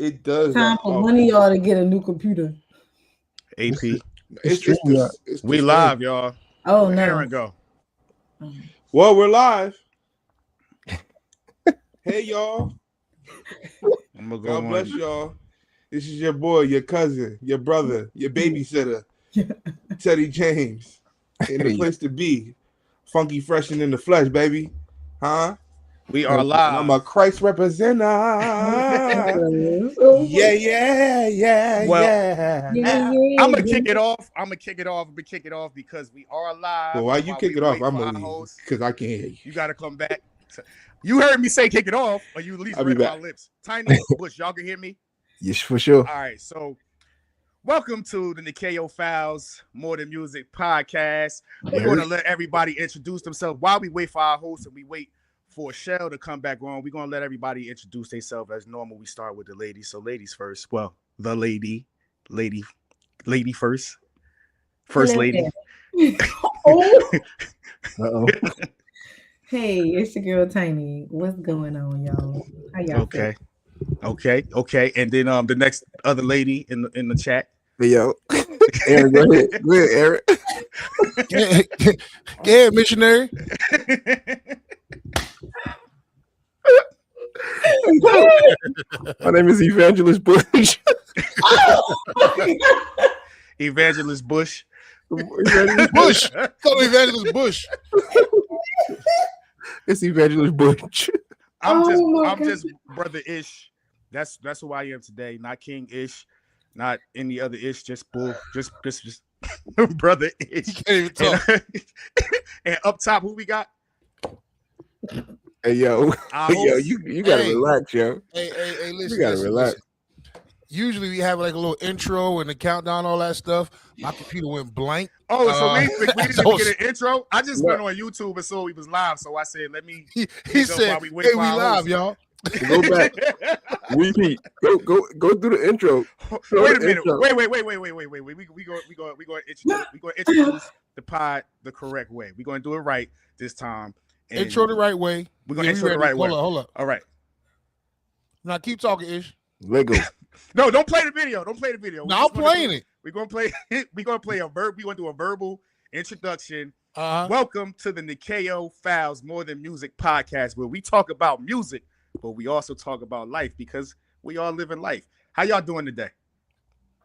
It does. Time for one of y'all to get a new computer. AP. We live, y'all. Oh, Where no. Aaron go? Well, we're live. Hey, y'all. I'm gonna go God on. bless y'all. This is your boy, your cousin, your brother, your babysitter, Teddy James. In the place to be. Funky, fresh, and in the flesh, baby. Huh? We are live. And I'm a Christ representative. Yeah. I'm gonna kick it off. Because we are live. Well, why you kick it off? I'm gonna leave because I can't hear you. You gotta come back. You heard me say kick it off, or you at least read my lips. Tiny Bush, y'all can hear me? Yes, for sure. All right, so welcome to the Nikeo Files More Than Music podcast. We're going to let everybody introduce themselves while we wait for our host and we wait for Shell to come back on. We're going to let everybody introduce themselves as normal. We start with the ladies. So ladies first. Well, the lady first. First lady. Uh-oh. Hey, it's your girl Tiny. What's going on, y'all? How y'all feel? Okay. And then the next other lady in the chat. Hey, yo. Aaron, go ahead. Go ahead, Aaron. Go ahead, missionary. My name is Evangelist Bush. Evangelist Bush. Bush. Call me Evangelist Bush. It's Evangelist Bush. I'm just brother Ish. That's who I am today. Not King Ish, not any other Ish. Just bull. Just brother Ish. You can't even talk. And up top, who we got? Hey yo, you gotta relax, yo. Hey, listen. You gotta relax. Listen. Usually we have like a little intro and the countdown, all that stuff. My computer went blank. Oh, so we didn't even get an intro. I just went on YouTube and saw we was live, so I said, "Let me." He said, while we wait "Hey, for we our live, host. y'all." Go back. Repeat. Go through the intro. Wait a minute. Wait. We going to introduce the pod the correct way. We're going to do it right this time. Intro the right way. We're going to intro the right way. Hold up. All right. Now keep talking, Ish. Lego. No, don't play the video. No, I'm playing it. We're gonna play. We're gonna play a verb. We're gonna do a verbal introduction. Uh-huh. Welcome to the Nikeo Files More Than Music podcast, where we talk about music, but we also talk about life because we all live in life. How y'all doing today?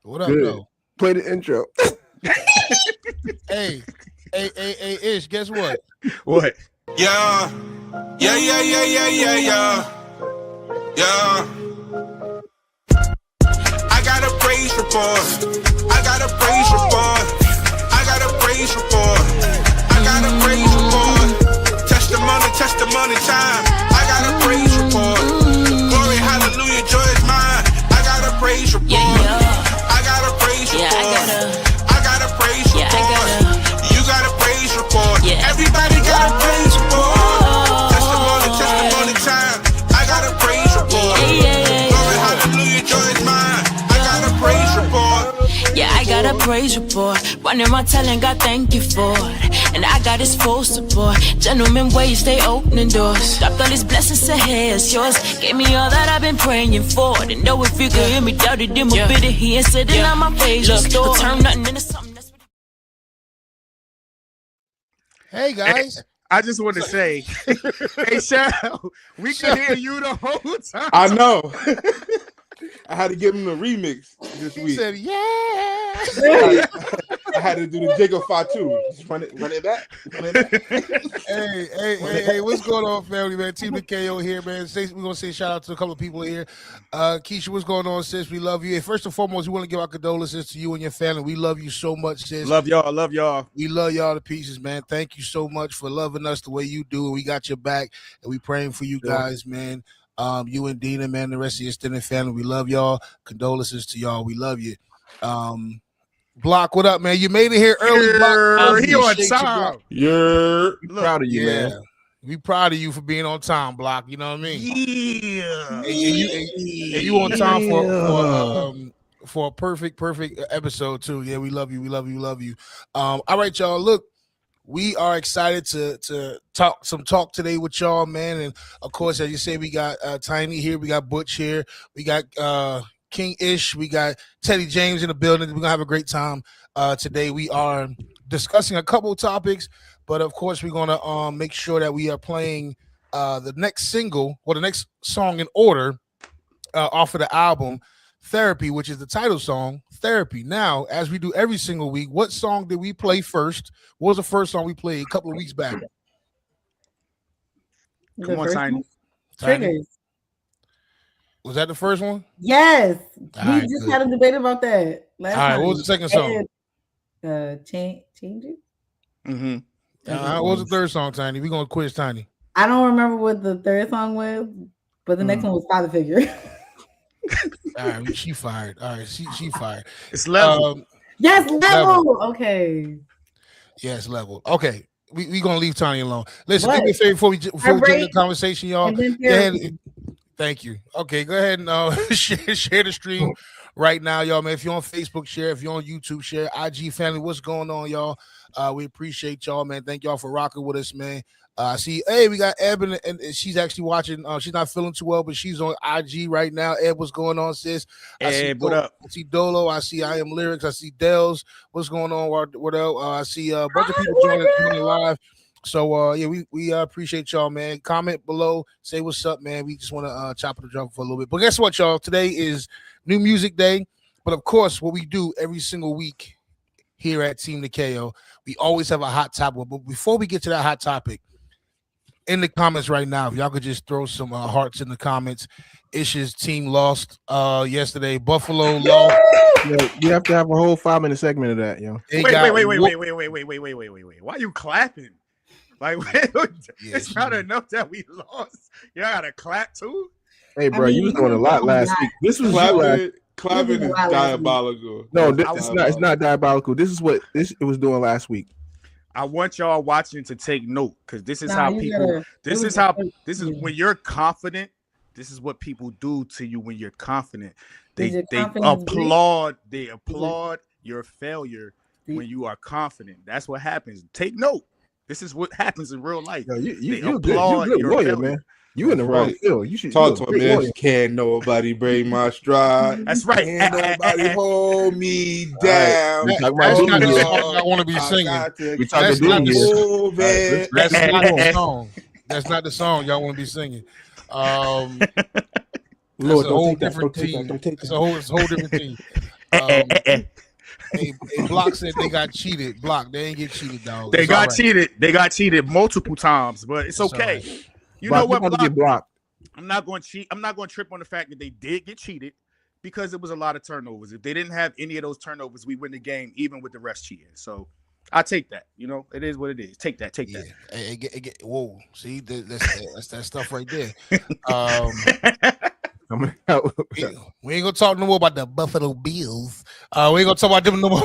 What up, Good. though? Play the intro. Hey, Ish. Guess what? What? Yeah. I got a praise report. Testimony time. I got a praise report. Glory, hallelujah, joy is mine. I got a praise report. I got a praise report. I got a praise report. You got a praise report. Everybody got a praise report. Testimony time. I got a praise report. Glory, hallelujah, joy is mine. I got a praise report. Yeah, I got a praise report. Running my talent, God thank you for it. And I got his full support. Gentlemen ways, they opening doors. Dropped all his blessings ahead, it's yours. Gave me all that I've been praying for. Didn't know if you could hear me, doubted him a bit. He ain't sitting on my page. Look, turn nothing into something. That's what... Hey, guys. I just want to say, hey, Shell, we can hear you the whole time. I know. I had to give him a remix this He week. said, "Yeah." I had to do the Jacob Fatu. Just run it back. Hey, what's going on, family, man? Team Nikeo here, man. We're going to say shout out to a couple of people here. Keisha, what's going on, sis? We love you. And first and foremost, we want to give our condolences to you and your family. We love you so much, sis. Love y'all. We love y'all to pieces, man. Thank you so much for loving us the way you do. We got your back, and we praying for you guys, man. You and Dina, man, the rest of your extended family, we love y'all. Condolences to y'all. We love you. Block, what up, man? You made it here early, Block. He on time. Proud of you, man. We proud of you for being on time, Block. You know what I mean? Yeah. And you on time for a perfect episode too. Yeah, we love you. All right, y'all. Look, we are excited to talk today with y'all, man. And of course, as you say, we got Tiny here, we got Butch here, we got King Ish, we got Teddy James in the building. We're gonna have a great time today. We are discussing a couple of topics, but of course, we're gonna make sure that we are playing the next single or the next song in order off of the album Therapy, which is the title song, Therapy. Now, as we do every single week, what song did we play first? What was the first song we played a couple of weeks back? Come on, Tiny. Triggers. Was that the first one? Yes. All We right, just good. had a debate about that last All right, time. what was the second song? Changes? Mm-hmm. What was the third song, Tiny? We're gonna quiz Tiny. I don't remember what the third song was, but the next one was Father Figure. All right, she fired. All right, she fired. It's level. Yes, level. Okay. Yes, level. Okay, we gonna leave Tiny alone. Listen, What? do me a favor before we get into the rate conversation, y'all. and then Go ahead. therapy. Thank you. Okay, go ahead and share the stream right now, y'all. Man, if you're on Facebook, share. If you're on YouTube, share. IG family, what's going on, y'all? We appreciate y'all, man. Thank y'all for rocking with us, man. See, hey, we got Eb, and she's actually watching. She's not feeling too well, but she's on IG right now. Eb, what's going on, sis? Eb, what up? I see Dolo. I see I Am Lyrics. I see Dels. What's going on? What else? I see a bunch of people joining live. So yeah, we appreciate y'all, man. Comment below, say what's up, man. We just want to chop the drum for a little bit. But guess what, y'all? Today is New Music Day. But of course, what we do every single week here at Team Nikeo, we always have a hot topic. But before we get to that hot topic, in the comments right now, if y'all could just throw some hearts in the comments. Ish's team lost yesterday. Buffalo lost. Yeah, you have to have a whole 5-minute segment of that, yo. Wait. Why are you clapping? Like, it's not enough that we lost. You gotta clap too. Hey, bro, you was doing a lot last week. This was clapping is diabolical. No, it's not diabolical. This is what it was doing last week. I want y'all watching to take note, because this is how people. This is when you're confident. This is what people do to you when you're confident. They applaud. They applaud your failure when you are confident. That's what happens. Take note. This is what happens in real life. You're a good lawyer, man. You in the wrong field. You should talk to him, man. Can't nobody break my stride. That's right. Can't nobody hold me down. That's not the song I want to be singing. That's not the song. That's not the song y'all want to be singing. Lord, a whole different team. It's a whole different team. Hey, Block said they got cheated. Block, they ain't get cheated, dog. They got cheated. They got cheated multiple times, but it's okay. Right. You know what, Block? I'm not going to cheat. I'm not going to trip on the fact that they did get cheated, because it was a lot of turnovers. If they didn't have any of those turnovers, we win the game, even with the refs cheating. So I take that. You know, it is what it is. Take that. That. Whoa, see, that's that stuff right there. We ain't gonna talk no more about the Buffalo Bills. We ain't gonna talk about them no more.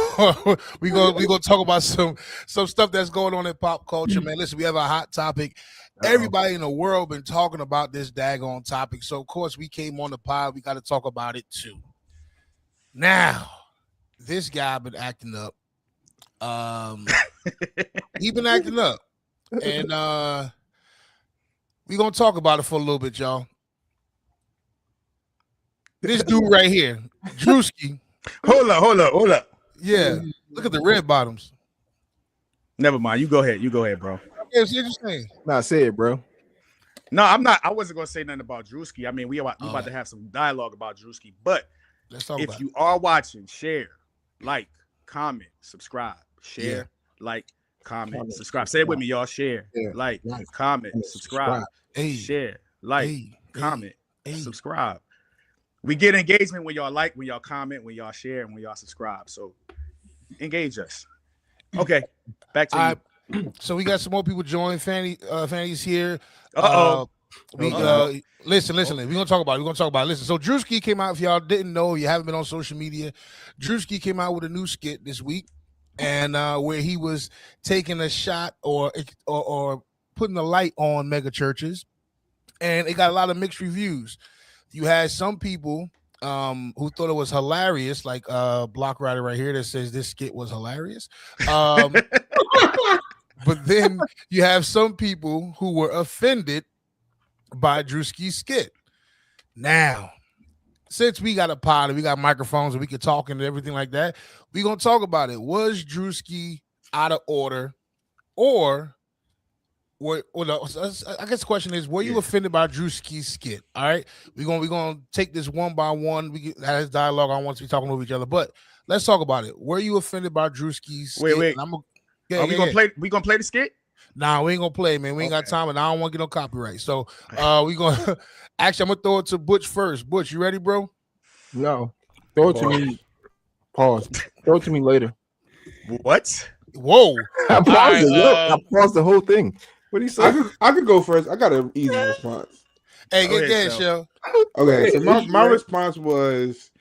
we gonna talk about some stuff that's going on in pop culture, man. Listen, we have a hot topic. Everybody in the world been talking about this daggone topic, so of course we came on the pod. We got to talk about it too. Now, this guy been acting up. He been acting up, and we gonna talk about it for a little bit, y'all. This dude right here, Druski. Hold up. Yeah, look at the red bottoms. Never mind. You go ahead, bro. It's interesting. Nah, say it, bro. No, I'm not. I wasn't gonna say nothing about Druski. I mean, we about to have some dialogue about Druski. But let's talk if you are watching, share, like, comment, subscribe, share, like, comment, subscribe. Say it with me, y'all. Share, like, comment, subscribe, share, like, comment, subscribe. We get engagement when y'all like, when y'all comment, when y'all share, and when y'all subscribe. So engage us. Okay, back to you. So we got some more people join. Fanny's here. Listen. We're gonna talk about it. Listen. So Druski came out. If y'all didn't know, you haven't been on social media. Druski came out with a new skit this week, and where he was taking a shot or putting a light on mega churches, and it got a lot of mixed reviews. You had some people who thought it was hilarious, like Block Rider right here that says this skit was hilarious. But then you have some people who were offended by Druski's skit. Now, since we got a pod and we got microphones and we can talk and everything like that, we're going to talk about it. Was Druski out of order, or I guess the question is, were you offended by Druski's skit? All right, we're gonna take this one by one. We have this dialogue. I want to be talking over each other, but let's talk about it. Were you offended by Druski's skit? Wait. Are we gonna play? We gonna play the skit? Nah, we ain't gonna play, man. We ain't got time, and I don't want to get no copyright. So, we gonna actually, I'm gonna throw it to Butch first. Butch, you ready, bro? No, throw it to me. Pause. Throw it to me later. What? Whoa! I paused it. Look, I paused the whole thing. What do you say? I could go first. I got an easy response. Hey, get that, Shell. Okay, so my response was,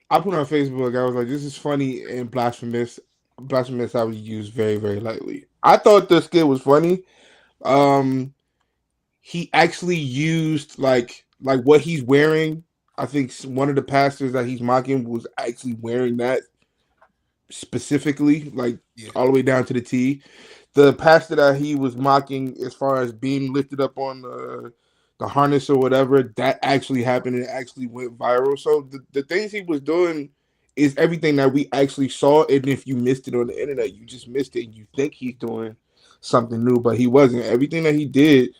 I put on Facebook, I was like, this is funny and blasphemous. Blasphemous I would use very, very lightly. I thought the skit was funny. He actually used like what he's wearing. I think one of the pastors that he's mocking was actually wearing that specifically, all the way down to the T. The pastor that he was mocking, as far as being lifted up on the harness or whatever, that actually happened and it actually went viral. So the things he was doing is everything that we actually saw. And if you missed it on the internet, you just missed it. And you think he's doing something new, but he wasn't. Everything that he did,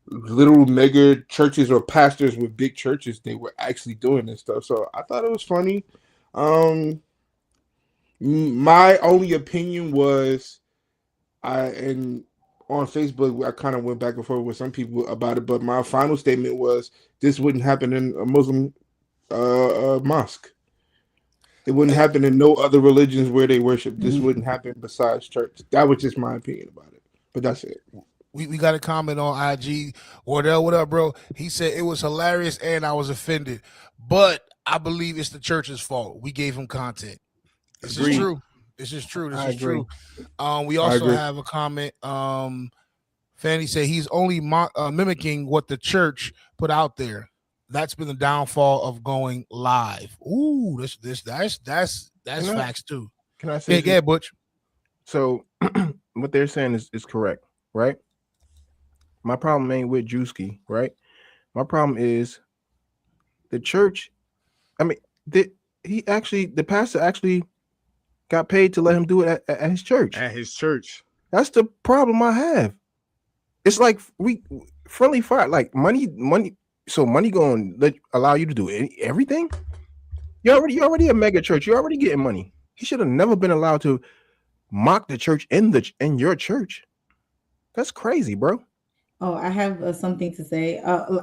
little mega churches or pastors with big churches, they were actually doing this stuff. So I thought it was funny. My only opinion was, and on Facebook, I kind of went back and forth with some people about it, but my final statement was this wouldn't happen in a Muslim mosque. It wouldn't happen in no other religions where they worship. This wouldn't happen besides church. That was just my opinion about it, but that's it. We got a comment on IG. Wardell, what up, bro? He said it was hilarious and I was offended, but I believe it's the church's fault. We gave him content. This is true. This is true. We also have a comment. Fanny said he's only mimicking what the church put out there. That's been the downfall of going live. Ooh, that's facts too. Can I say? Yeah, Butch. So what they're saying is correct, right? My problem ain't with Druski, right? My problem is the church. I mean, the pastor actually got paid to let him do it at his church. At his church. That's the problem I have. It's like we friendly fire, like money. So money going to allow you to do everything. You're already a mega church. You're already getting money. He should have never been allowed to mock the church in your church. That's crazy, bro. Oh, I have something to say.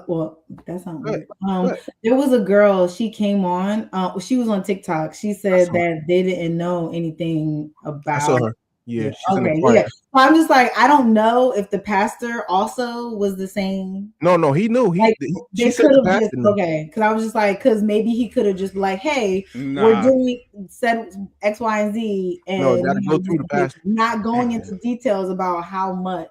Well, that's not weird. There was a girl. She came on. She was on TikTok. She said that they didn't know anything about. I saw her. Yeah. Okay. Yeah. So I'm just like, I don't know if the pastor also was the same. No, he knew. She said the pastor knew. Okay, because I was just like, because maybe he could have just like, hey, we're doing said X, Y, and Z, and gotta go through the pastor. Not going into details about how much.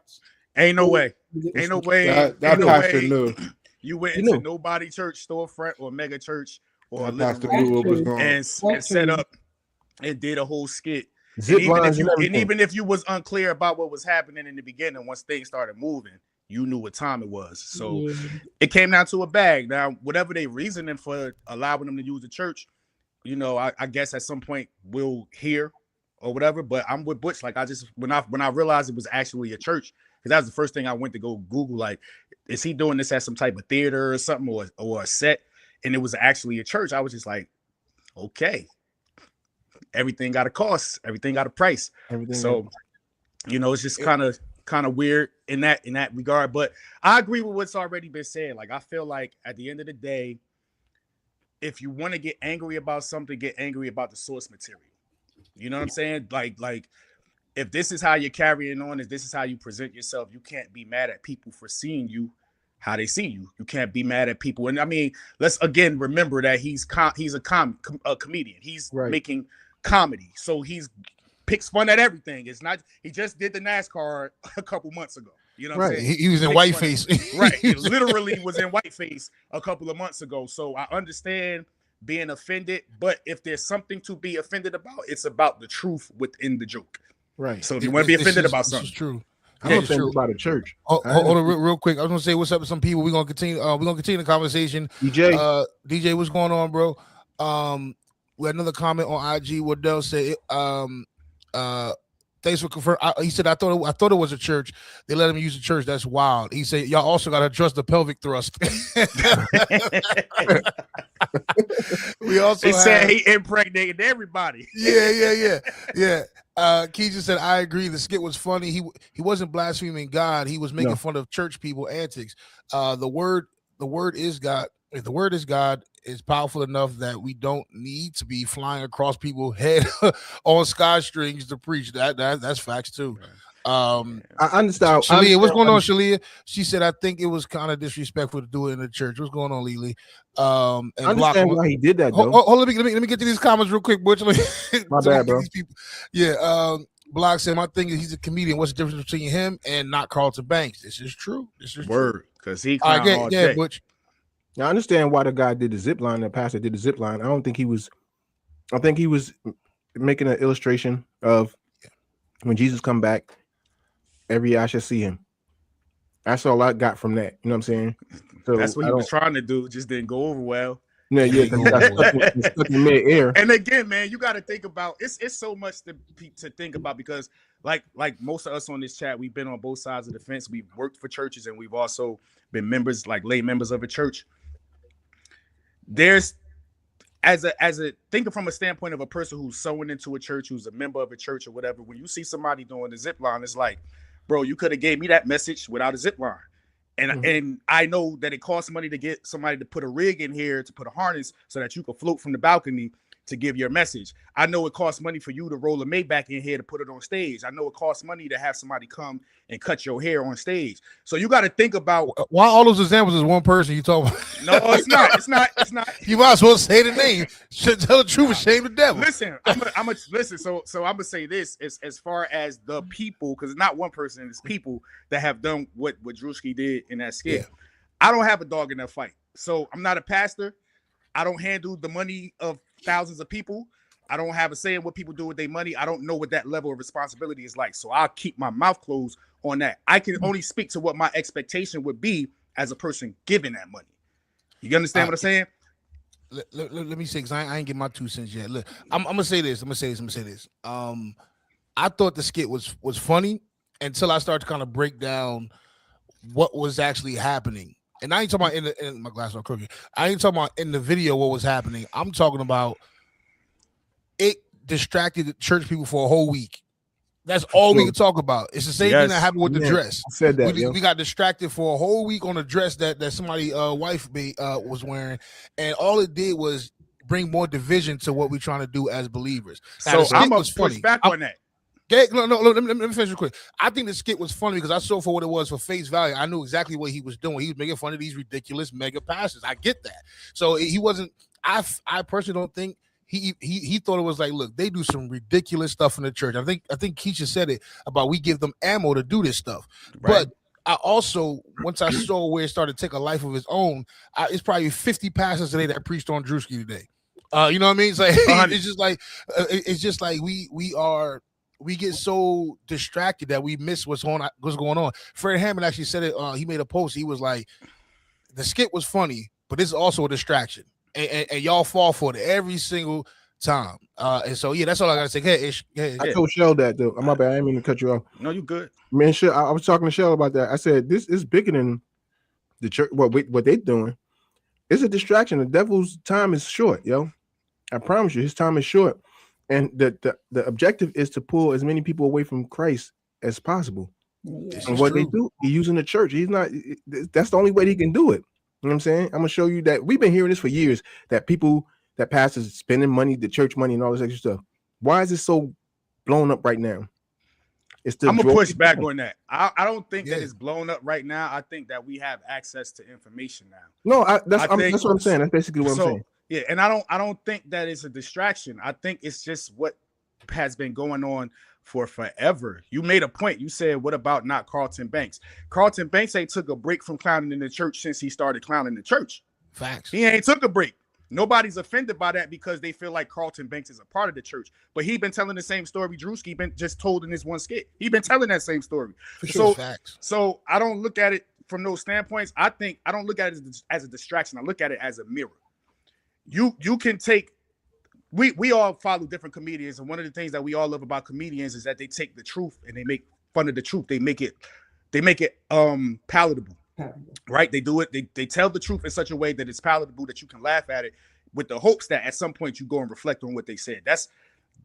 Ain't no way. Ain't no way. That pastor knew. You went into nobody church storefront or mega church or a pastor knew what was going on and set up and did a whole skit. And even if you was unclear about what was happening in the beginning, once things started moving, you knew what time it was. So it came down to a bag. Now, whatever they reasoning for allowing them to use the church, I guess at some point we'll hear or whatever. But I'm with Butch. Like when I realized it was actually a church, because that was the first thing I went to go Google. Like, is he doing this at some type of theater or something or a set? And it was actually a church. I was just like, okay. Everything got a cost, everything got a price. So, it's just kind of weird in that regard. But I agree with what's already been said. Like, I feel like at the end of the day, if you want to get angry about something, get angry about the source material. You know what I'm saying? Like if this is how you're carrying on, if this is how you present yourself, you can't be mad at people for seeing you how they see you. You can't be mad at people. And I mean, let's again remember that he's a comedian. He's making comedy, so he's picks fun at everything. It's not he just did the NASCAR a couple months ago. You know what I'm saying? He was in whiteface. Right. He literally was in whiteface a couple of months ago. So I understand being offended, but if there's something to be offended about, it's about the truth within the joke. Right. So if you want to be offended about something, it's true. I'm offended about a church. Hold on, real quick. I was gonna say what's up with some people. We're gonna continue. The conversation. DJ, what's going on, bro? We had another comment on IG. Waddell said, thanks for confirming. He said, I thought it was a church. They let him use the church. That's wild. He said, y'all also got to trust the pelvic thrust. We also said he impregnated everybody. Yeah. Keisha said, I agree. The skit was funny. He wasn't blaspheming God. He was making fun of church people antics. The word is God. If the word is God, is powerful enough that we don't need to be flying across people's head on sky strings to preach. That's facts too. I understand. Shalia, what's going on, Shalia? She said, I think it was kind of disrespectful to do it in the church. What's going on, Lily? And I understand why he did that, though. Let me get to these comments real quick, Butch. My bad, bro. Yeah. Block said, my thing is he's a comedian. What's the difference between him and not Carlton Banks? This is true. Word, because he clown all day. Butch. Now, I understand why the guy did the zip line. The pastor did the zip line. I think he was making an illustration of when Jesus come back, every eye shall see him. That's all I got from that. You know what I'm saying? So that's what he was trying to do. Just didn't go over well. Yeah. Stuck in mid-air. And again, man, you got to think about it's so much to think about because like most of us on this chat, we've been on both sides of the fence. We've worked for churches and we've also been members, like lay members of a church. There's as a thinking from a standpoint of a person who's sewing into a church, who's a member of a church or whatever, when you see somebody doing the zip line, it's like, bro, you could have gave me that message without a zip line. And I know that it costs money to get somebody to put a rig in here, to put a harness so that you can float from the balcony to give your message. I know it costs money for you to roll a Maybach in here to put it on stage. I know it costs money to have somebody come and cut your hair on stage. So you got to think about why all those examples is one person you talking about. No, it's not. It's not. You might as well say the name. Should tell the truth and shame the devil. Listen, I'm a listen. So I'm gonna say this as far as the people, because it's not one person, it's people that have done what Druski did in that skit. Yeah. I don't have a dog in that fight. So I'm not a pastor. I don't handle the money of thousands of people. I don't have a say in what people do with their money. I don't know what that level of responsibility is like. So I'll keep my mouth closed on that. I can only speak to what my expectation would be as a person giving that money. You understand what I'm saying? Let me say, because I ain't get my 2 cents yet. Look, I'm gonna say this. I thought the skit was funny until I started to kind of break down what was actually happening. And I ain't talking about in my glass of cookie. I ain't talking about in the video what was happening. I'm talking about it distracted the church people for a whole week. That's all we can talk about. It's the same thing that happened with the dress. I said that we got distracted for a whole week on a dress that somebody wife was wearing, and all it did was bring more division to what we're trying to do as believers. So I'm gonna push back on that. No, let me finish real quick. I think the skit was funny because I saw for what it was for face value. I knew exactly what he was doing. He was making fun of these ridiculous mega pastors. I get that. So he wasn't. I personally don't think he thought it was like, look, they do some ridiculous stuff in the church. I think Keisha said it about we give them ammo to do this stuff. Right. But I also, once I saw where it started to take a life of its own, it's probably 50 pastors today that preached on Druski today. You know what I mean? It's like it's just like we get so distracted that we miss what's going on. Fred Hammond actually said it. He made a post. He was like, the skit was funny, but this is also a distraction. And y'all fall for it every single time. And so, yeah, that's all I got to say. Hey, I told Shell that, though. My bad. I didn't mean to cut you off. No, you good. Man, Shell, I was talking to Shell about that. I said, this is bigger than the church. What they're doing. It's a distraction. The devil's time is short, yo. I promise you, his time is short. And the objective is to pull as many people away from Christ as possible. And what they do, he's using the church. That's the only way he can do it. You know what I'm saying? I'm gonna show you that we've been hearing this for years, that pastors spending money, the church money, and all this extra stuff. Why is it so blown up right now? I'm gonna push back on that. I don't think that it's blown up right now. I think that we have access to information now. No, that's what I'm saying. That's basically what I'm saying. Yeah, and I don't think that it's a distraction. I think it's just what has been going on for forever. You made a point. You said, what about not Carlton Banks? Carlton Banks ain't took a break from clowning in the church since he started clowning the church. Facts. He ain't took a break. Nobody's offended by that because they feel like Carlton Banks is a part of the church. But he been telling the same story Druski been just told in this one skit. He been telling that same story. For sure, facts. So I don't look at it from those standpoints. I don't look at it as a distraction. I look at it as a mirror. You can take. We all follow different comedians, and one of the things that we all love about comedians is that they take the truth and they make fun of the truth. They make it palatable. Right? They do it. They tell the truth in such a way that it's palatable, that you can laugh at it, with the hopes that at some point you go and reflect on what they said. That's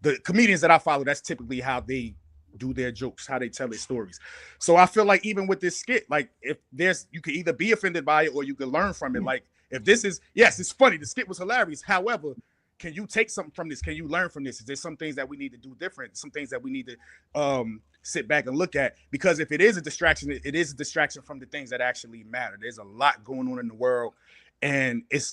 the comedians that I follow. That's typically how they do their jokes, how they tell their stories. So I feel like even with this skit, like if you can either be offended by it or you can learn from it. Like if this is, yes, it's funny. The skit was hilarious. However, can you take something from this? Can you learn from this? Is there some things that we need to do different? Some things that we need to sit back and look at? Because if it is a distraction, it is a distraction from the things that actually matter. There's a lot going on in the world. And it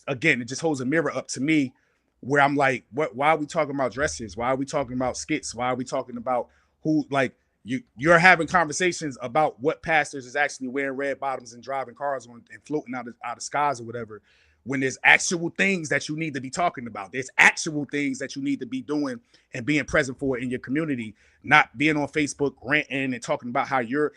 just holds a mirror up to me where I'm like, why are we talking about dresses? Why are we talking about skits? Why are we talking about who, like, you're having conversations about what pastors is actually wearing red bottoms and driving cars on and floating out of skies or whatever, when there's actual things that you need to be talking about. There's actual things that you need to be doing and being present for in your community, not being on Facebook ranting and talking about how you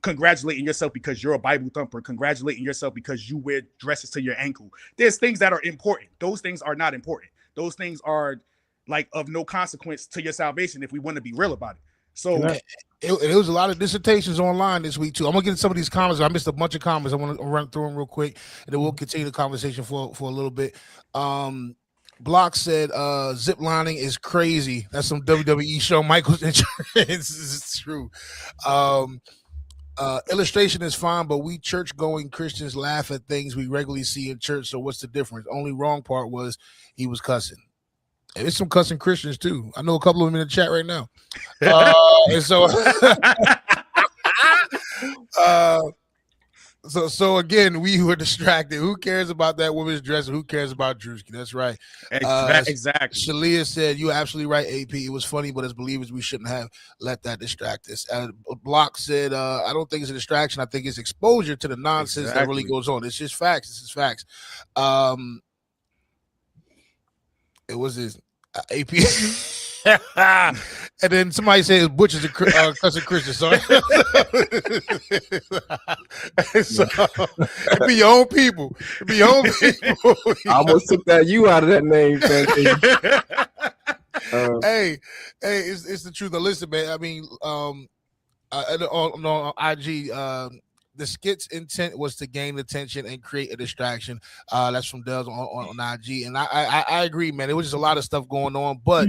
congratulating yourself because you're a Bible thumper, congratulating yourself because you wear dresses to your ankle. There's things that are important. Those things are not important. Those things are like of no consequence to your salvation if we want to be real about it. So it was a lot of dissertations online this week too. I'm gonna get into some of these comments. I missed a bunch of comments. I want to run through them real quick, and then we'll continue the conversation for a little bit. Block said zip lining is crazy. That's some WWE show Michael's it's true. Illustration is fine, but we church-going Christians laugh at things we regularly see in church. So what's the difference? Only wrong part was he was cussing. And there's some cussing Christians too. I know a couple of them in the chat right now. And so again, we were distracted. Who cares about that woman's dress? Who cares about Druski? That's right. Exactly. Shalia said, "You're absolutely right, AP. It was funny, but as believers, we shouldn't have let that distract us." Block said, "I don't think it's a distraction. I think it's exposure to the nonsense that really goes on. It's just facts. This is facts." It was his AP. And then somebody says Butch is a cussing Christian. So it be your own people. It be your own people. I almost took that you out of that name. Hey, it's the truth. Now, listen, man. I mean, on IG, the skit's intent was to gain attention and create a distraction. That's from Dubs on IG, and I agree, man. It was just a lot of stuff going on, but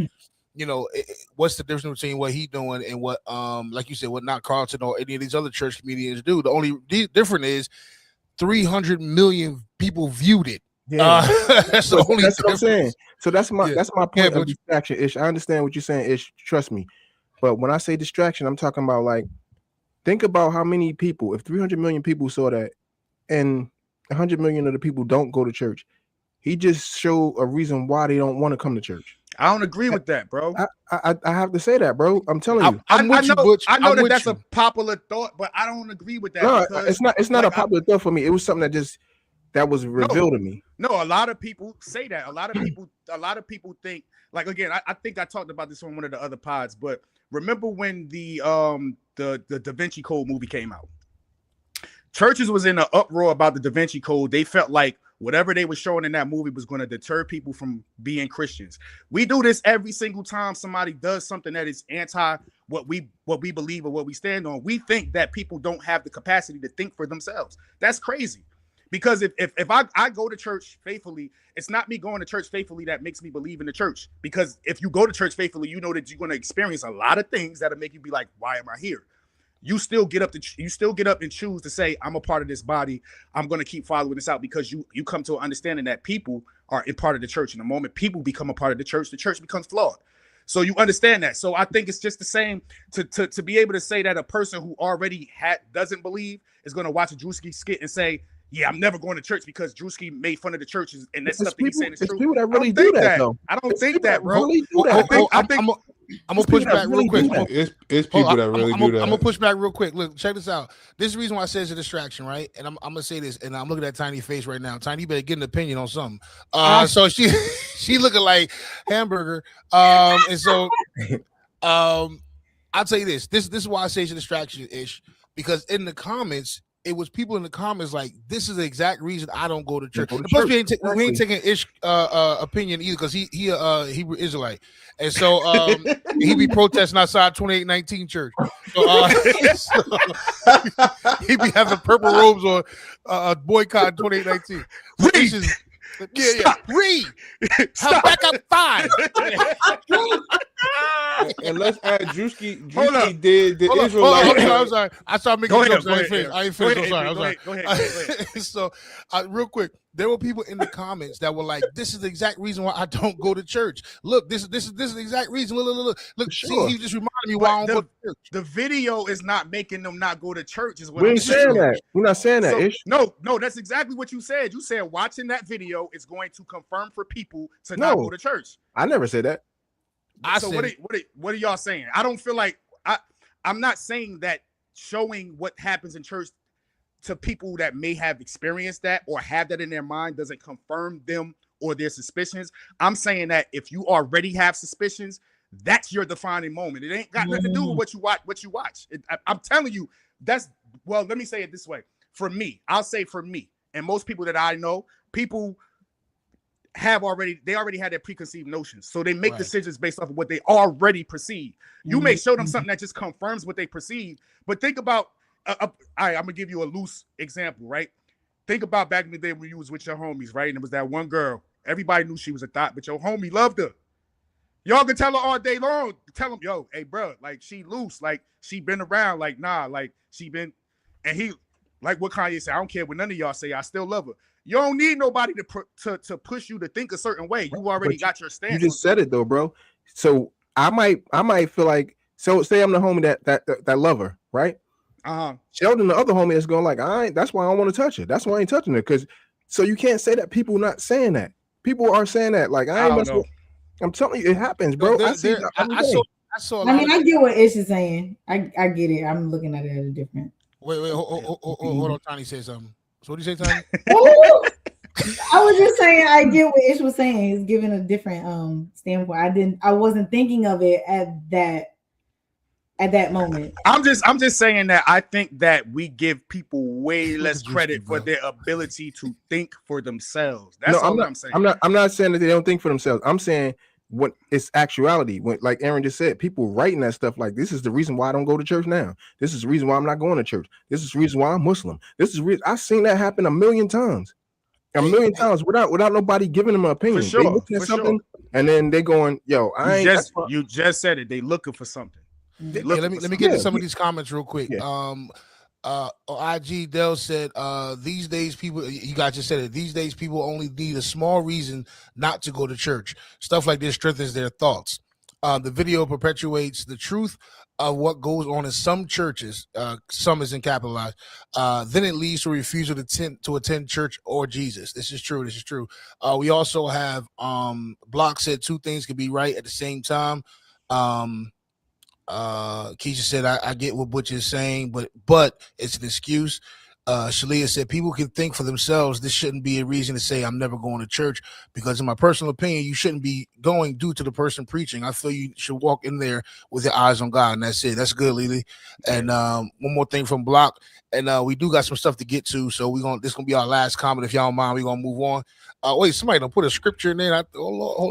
you know, what's the difference between what he doing and what, like you said, what not Carlton or any of these other church comedians do? The only difference is 300 million people viewed it. Yeah. That's what I'm saying. So that's my point of distraction. Ish, I understand what you're saying. Ish, trust me. But when I say distraction, I'm talking about like. Think about how many people, if 300 million people saw that and 100 million of the people don't go to church, he just showed a reason why they don't want to come to church. I don't agree with that, bro. I have to say that, bro. I'm telling you. I know that's a popular thought, but I don't agree with that. No, it's not a popular thought for me. It was something that was revealed to me. No, a lot of people say that. A lot of people think, like, again, I think I talked about this on one of the other pods, but remember when the Da Vinci Code movie came out? Churches was in an uproar about the Da Vinci Code. They felt like whatever they were showing in that movie was going to deter people from being Christians. We do this every single time somebody does something that is anti what we believe or what we stand on. We think that people don't have the capacity to think for themselves. That's crazy. Because if I go to church faithfully, it's not me going to church faithfully that makes me believe in the church. Because if you go to church faithfully, you know that you're going to experience a lot of things that'll make you be like, why am I here? You still get up and choose to say, I'm a part of this body. I'm going to keep following this out because you come to an understanding that people are a part of the church. And the moment people become a part of the church becomes flawed. So you understand that. So I think it's just the same to be able to say that a person who already doesn't believe is going to watch a Druski skit and say, yeah, I'm never going to church because Druski made fun of the churches and that stuff that he's saying is true. People that really do that, though. I don't think that, bro. Really do that. I'm gonna push back real quick. It's people that really do that. I'm gonna push back real quick. Look, check this out. This is the reason why I say it's a distraction, right? And I'm gonna say this, and I'm looking at Tiny's face right now. Tiny, you better get an opinion on something. So she looking like hamburger. And so I'll tell you this. This is why I say it's a distraction ish, because in the comments, it was people in the comments like, this is the exact reason I don't go to church. Plus, we ain't taking ish opinion either, because he Hebrew Israelite, and so he be protesting outside 2819 church. So, he be having purple robes on, boycott 2819. Yeah. Read. Stop. Back up 5. And let's add Druski did the Israelite. I'm sorry. I started making jokes. I ain't finished. I'm sorry. Go ahead. So, real quick, there were people in the comments that were like, "This is the exact reason why I don't go to church. Look, this is the exact reason. Look. Sure. See, you just reminded me why I don't go to church." The video is not making them not go to church. Is what we I'm ain't saying that. We're not saying that. No, that's exactly what you said. You said watching that video is going to confirm for people to not go to church. I never said that. What are y'all saying? I don't feel like I'm not saying that showing what happens in church to people that may have experienced that or have that in their mind doesn't confirm them or their suspicions. I'm saying that if you already have suspicions, that's your defining moment. It ain't got nothing to do with what you watch. I'm telling you, let me say it this way. For me, I'll say for me, and most people that I know, people already had their preconceived notions. So they make decisions based off of what they already perceive. You may show them something that just confirms what they perceive, but think about, I'm gonna give you a loose example, right? Think about back in the day when you was with your homies, right? And it was that one girl. Everybody knew she was a thought, but your homie loved her. Y'all can tell her all day long. Tell him, yo, hey, bro, like she loose, like she been around, like nah, like she been, and he, like what Kanye said, I don't care what none of y'all say, I still love her. You don't need nobody to push you to think a certain way. You already got your stance. You just said it though, bro. So I might feel like, so say I'm the homie that love her, right? Sheldon, the other homie, is going like, that's why I don't want to touch her. That's why I ain't touching her. Because so you can't say that people not saying that. People are saying that. Like I ain't know. I'm telling you, it happens, bro. I saw. I mean, I get what Ish is saying. I get it. I'm looking at it as a different. Wait, hold on. Tiny said something. So what do you say, Tiny? I was just saying I get what Ish was saying. He's giving a different standpoint. I wasn't thinking of it at that moment. I'm just saying that I think that we give people way less credit for their ability to think for themselves. That's all I'm saying. I'm not saying that they don't think for themselves. I'm saying when it's actuality. When, like Aaron just said, people writing that stuff like, this is the reason why I don't go to church now. This is the reason why I'm not going to church. This is the reason why I'm Muslim. I've seen that happen a million times without nobody giving them an opinion. For sure, they looking at something and then they going, yo, you just said it. They looking for something. Let me get to some of these comments real quick. IG Dell said, these days people, you guys just said it, these days people only need a small reason not to go to church. Stuff like this strengthens their thoughts. The video perpetuates the truth of what goes on in some churches. Some isn't capitalized. Then it leads to a refusal to attend church or Jesus. This is true. We also have Block said two things could be right at the same time. Keisha said, I get what Butch is saying, but it's an excuse. Shalia said, people can think for themselves. This shouldn't be a reason to say I'm never going to church, because in my personal opinion, you shouldn't be going due to the person preaching. I feel you should walk in there with your eyes on God, and that's it. That's good, Lily. And one more thing from Block, and we do got some stuff to get to, so this gonna be our last comment. If y'all don't mind, we're gonna move on. Wait, somebody don't put a scripture in there.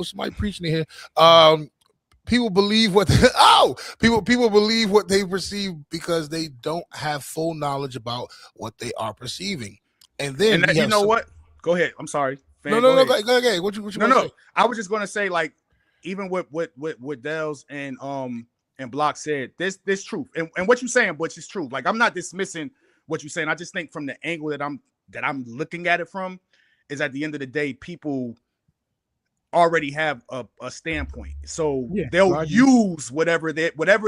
Somebody preaching in here. People believe people believe what they perceive because they don't have full knowledge about what they are perceiving. And then you know what? Go ahead. I'm sorry. Go ahead. What you say? I was just gonna say, like, even what Dells and Block said, this truth. And what you're saying, Butch, is true. Like, I'm not dismissing what you're saying. I just think from the angle that I'm looking at it from is, at the end of the day, people already have a standpoint, so they'll use whatever it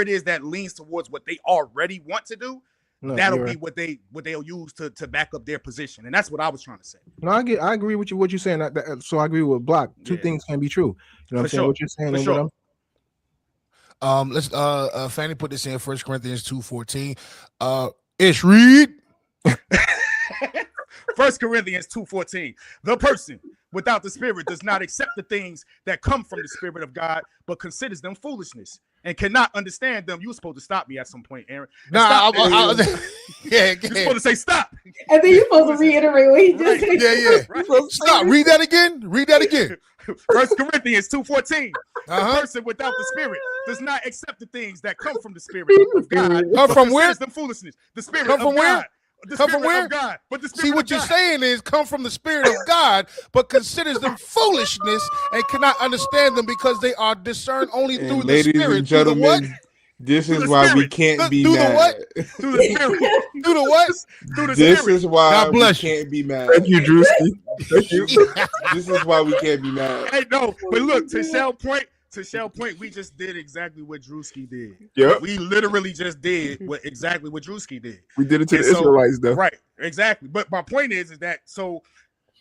is that leans towards what they already want to do. That'll be what they'll use to back up their position, and that's what I was trying to say. No, I agree with you what you're saying. So I agree with Block. Two things can be true. You know what I'm saying? What you're saying and what Let's Fanny put this in 1 Corinthians 2:14. Ish read. 1 Corinthians 2:14. The person without the Spirit does not accept the things that come from the Spirit of God, but considers them foolishness and cannot understand them. You were supposed to stop me at some point, Aaron. Yeah, You're supposed to say stop. And then you're supposed to reiterate what he just said. Yeah. Right. Stop. Read that again. 1 Corinthians 2:14. The person without the Spirit does not accept the things that come from the Spirit of God. Come from where? Them foolishness. The Spirit Come from of where? God. The Come Spirit from where? Of God. But the Spirit See, what of you're God. saying is come from the Spirit of God, but considers them foolishness and cannot understand them because they are discerned only And through the ladies Spirit. and gentlemen, this is why we can't be Through the mad. what? Through the Spirit. Through the what? Through the This Spirit. is why God we bless you. can't be mad. Thank you, Druski. Thank you. This is why we can't be mad. Hey, no, but look, to Shell's point, we just did exactly what Druski did. Yep. We literally just did exactly what Druski did. We did it to And the Israelites, though. Right, exactly. But my point is that so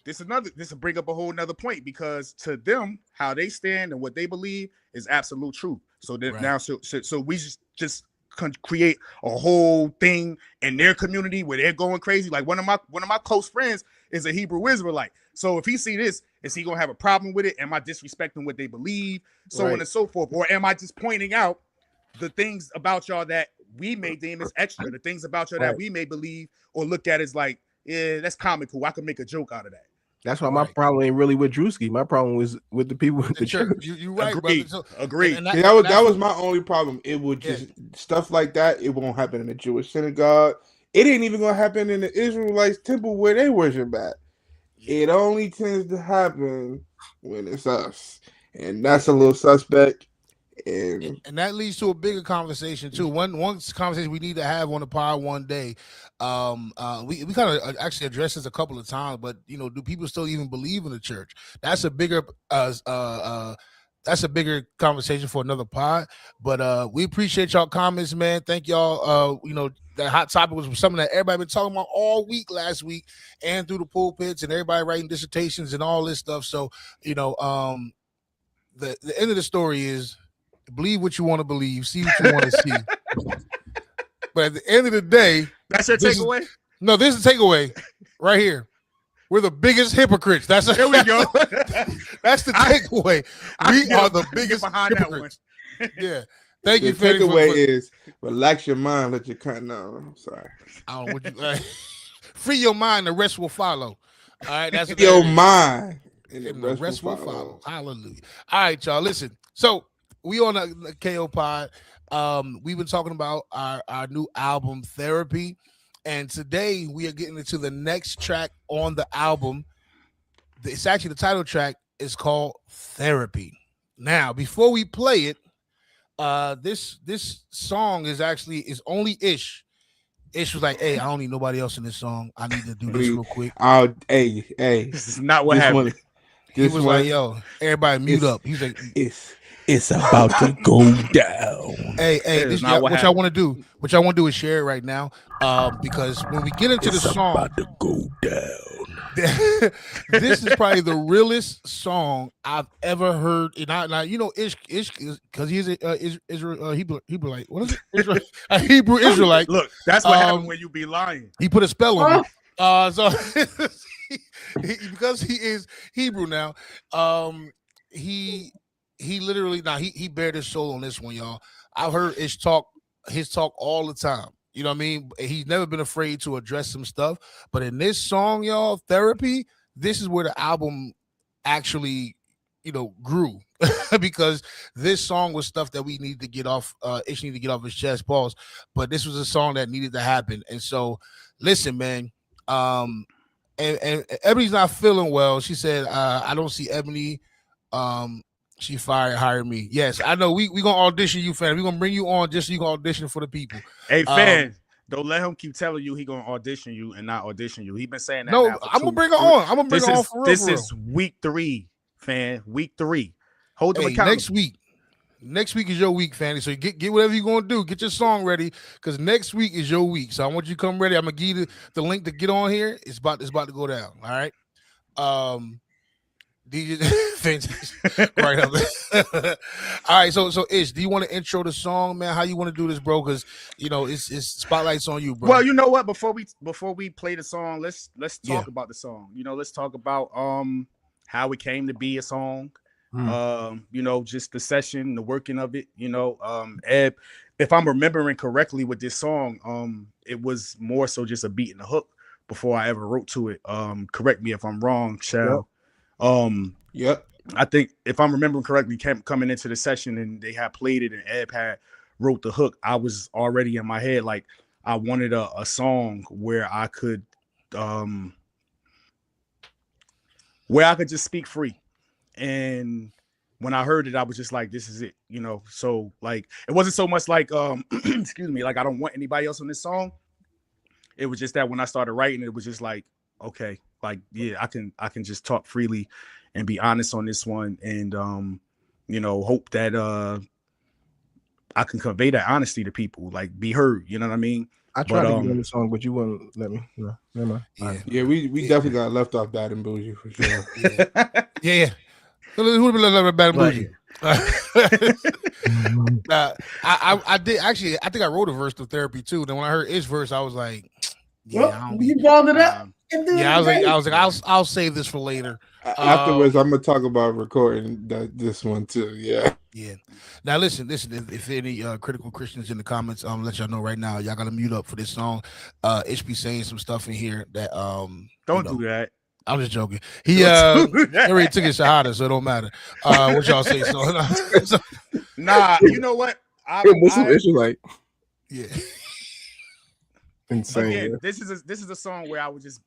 this will bring up a whole nother point, because to them, how they stand and what they believe is absolute truth. So that now, so we just create a whole thing in their community where they're going crazy. Like one of my close friends is a Hebrew Israelite. So if he see this, is he gonna have a problem with it? Am I disrespecting what they believe? So on and so forth. Or am I just pointing out the things about y'all that we may deem as extra, the things about y'all that we may believe or look at as like, yeah, that's comical. I can make a joke out of that. That's why my problem ain't really with Druski. My problem was with the people at the church. You're right, Agreed. brother. So, Agreed. and That was my only problem. It would just stuff like that. It won't happen in the Jewish synagogue. It ain't even gonna happen in the Israelites temple where they worship at. It only tends to happen when it's us, and that's a little suspect. And that leads to a bigger conversation too. One conversation we need to have on the pod one day. We kind of actually addressed this a couple of times, but do people still even believe in the church? That's a bigger conversation for another pod. But we appreciate y'all comments, man. Thank y'all. That hot topic was something that everybody been talking about all week last week and through the pulpits, and everybody writing dissertations and all this stuff. So the end of the story is, believe what you want to believe, see what you want to see. But at the end of the day, that's your takeaway. No, this is the takeaway right here. We're the biggest hypocrites. There we go. That's the takeaway. We are the biggest hypocrites. Yeah. Thank you. The takeaway is relax your mind, let your cut. No, I'm sorry. I don't know what you free your mind, the rest will follow. All right, that's what your mind, and the rest will follow. Hallelujah. All right, y'all. Listen. So we on the KO pod. We've been talking about our new album, Therapy. And today we are getting into the next track on the album. It's actually the title track is called Therapy. Now, before we play it, this song is only Ish. Ish was like, hey, I don't need nobody else in this song. I need to do this real quick. Hey. This is not what happened. He was like, yo, everybody mute up. He's like, it's about to go down. Hey, this is what y'all want to do. What y'all want to do is share it right now. Because when we get into the song, about to go down. This is probably the realest song I've ever heard. And Ish, because he's Israel Hebrew. Like, what is it? A Hebrew Israelite. Look, that's what happened when you be lying. He put a spell on me. So because he is Hebrew now, he literally he bared his soul on this one, y'all. I've heard his talk all the time. You know what I mean? He's never been afraid to address some stuff. But in this song, y'all, Therapy, this is where the album actually, grew. Because this song was stuff that we needed to get off, Ish needed to get off his chest, pause. But this was a song that needed to happen. And so, listen, man. And Ebony's not feeling well. She said, I don't see Ebony. She hired me. Yes, I know. We gonna audition you, fan. We gonna bring you on just so you can audition for the people. Hey, fan, don't let him keep telling you he gonna audition you and not audition you. He been saying that. No, I'm gonna bring her on. I'm gonna bring her on for real. This is week 3, fan. Week 3. Hold them accountable. Next week is your week, Fanny. So get whatever you're gonna do. Get your song ready, because next week is your week. So I want you to come ready. I'm gonna give you the link to get on here. It's about to go down. All right. DJ fantastic. Right up there. All right, so Ish, do you want to intro the song, man? How you want to do this, bro? Because it's spotlights on you, bro. Well, you know what? Before we play the song, let's talk about the song. Let's talk about how it came to be a song. Just the session, the working of it. Ed, if I'm remembering correctly with this song, it was more so just a beat and a hook before I ever wrote to it. Correct me if I'm wrong, Shell. Yep. I think if I'm remembering correctly, coming into the session and they had played it and Ed had wrote the hook, I was already in my head like I wanted a song where I could just speak free. And when I heard it, I was just like, this is it, So like it wasn't so much like excuse me, like I don't want anybody else on this song. It was just that when I started writing, it was just like, okay, like yeah, I can just talk freely and be honest on this one, and hope that I can convey that honesty to people, like be heard. You know what I mean? I tried to get on the song, but you wouldn't let me. No, never mind. Yeah, we definitely got left off Bad and Bougie for sure. Yeah. Who would be left Bad and Bougie? I did actually. I think I wrote a verse to Therapy too. Then when I heard his verse, I was like, you brought it up. Yeah, I was like, I'll save this for later. Afterwards, I'm gonna talk about recording this one too. Yeah. Now listen. If any critical Christians in the comments, let y'all know right now, y'all gotta mute up for this song. Ish be saying some stuff in here that don't do that. I'm just joking. He already took his shahada, so it don't matter. What y'all say? So nah, you know what? Like yeah. Insane. Again, this is a song where I was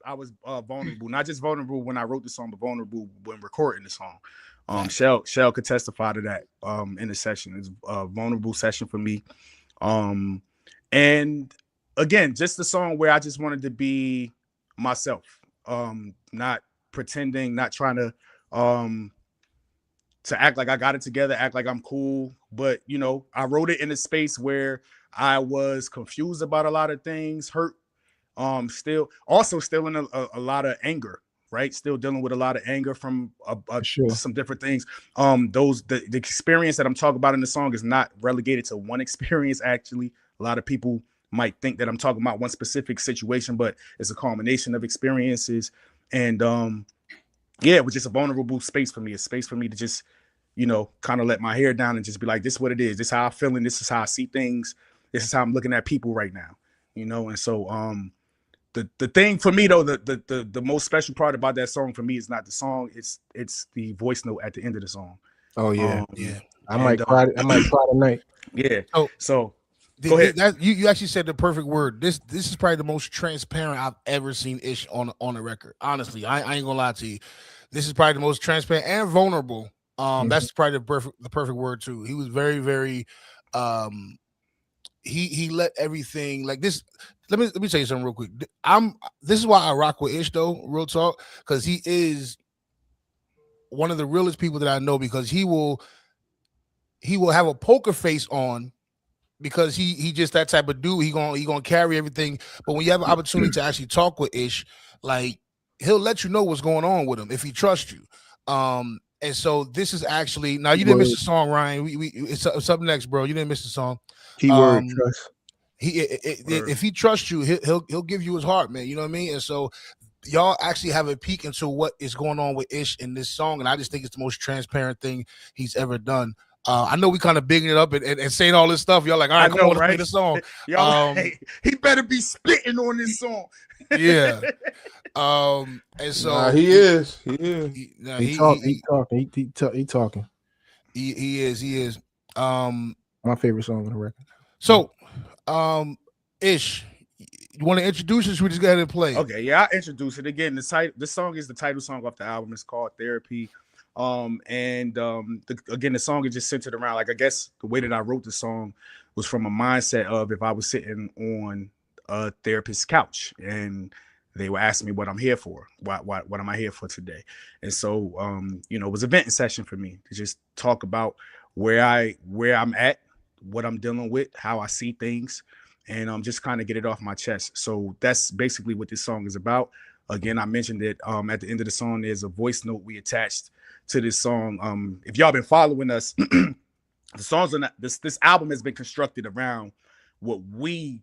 vulnerable, not just vulnerable when I wrote the song, but vulnerable when recording the song. Shell could testify to that in the session. It's a vulnerable session for me. And again, just the song where I just wanted to be myself, not pretending, not trying to act like I got it together, act like I'm cool. But I wrote it in a space where I was confused about a lot of things, hurt, still in a lot of anger, right? Still dealing with a lot of anger from some different things. The experience that I'm talking about in the song is not relegated to one experience. Actually, a lot of people might think that I'm talking about one specific situation, but it's a culmination of experiences. And it was just a vulnerable space for me, a space for me to just, kind of let my hair down and just be like, this is what it is. This is how I'm feeling. This is how I see things. This is how I'm looking at people right now, And so the thing for me though, the most special part about that song for me is not the song. It's the voice note at the end of the song. Oh yeah. I might cry tonight. Yeah. So go ahead. You actually said the perfect word. This is probably the most transparent I've ever seen Ish on the record. Honestly, I ain't gonna lie to you. This is probably the most transparent and vulnerable. That's probably the perfect word too. He was very, very he let everything like this. Let me tell you something real quick. This is why I rock with Ish though, real talk, because he is one of the realest people that I know, because he will have a poker face on, because he just that type of dude. He gonna carry everything. But when you have an opportunity to actually talk with Ish, like he'll let you know what's going on with him if he trusts you. And so this is actually, now you didn't miss the song, Ryan. It's up next, bro. You didn't miss the song. Keyword trust. If he trusts you, he'll give you his heart, man. You know what I mean? And so y'all actually have a peek into what is going on with Ish in this song, and I just think it's the most transparent thing he's ever done. I know we kind of bigging it up and saying all this stuff. Y'all like, all right, come on, play the song. Y'all, he better be spitting on this song. Yeah. And so he is. He talking. He is. My favorite song on the record. So, Ish, you want to introduce us? We just go ahead and play. Okay, yeah, I'll introduce it again. This song is the title song off the album. It's called Therapy. Again, the song is just centered around, like, I guess the way that I wrote the song was from a mindset of if I was sitting on a therapist's couch and they were asking me what I'm here for, what am I here for today? And so, it was a venting session for me to just talk about where I'm at, what I'm dealing with, how I see things, and just kind of get it off my chest. So that's basically what this song is about. Again, I mentioned that at the end of the song, there's a voice note we attached to this song. If y'all been following us, the songs on this album has been constructed around what we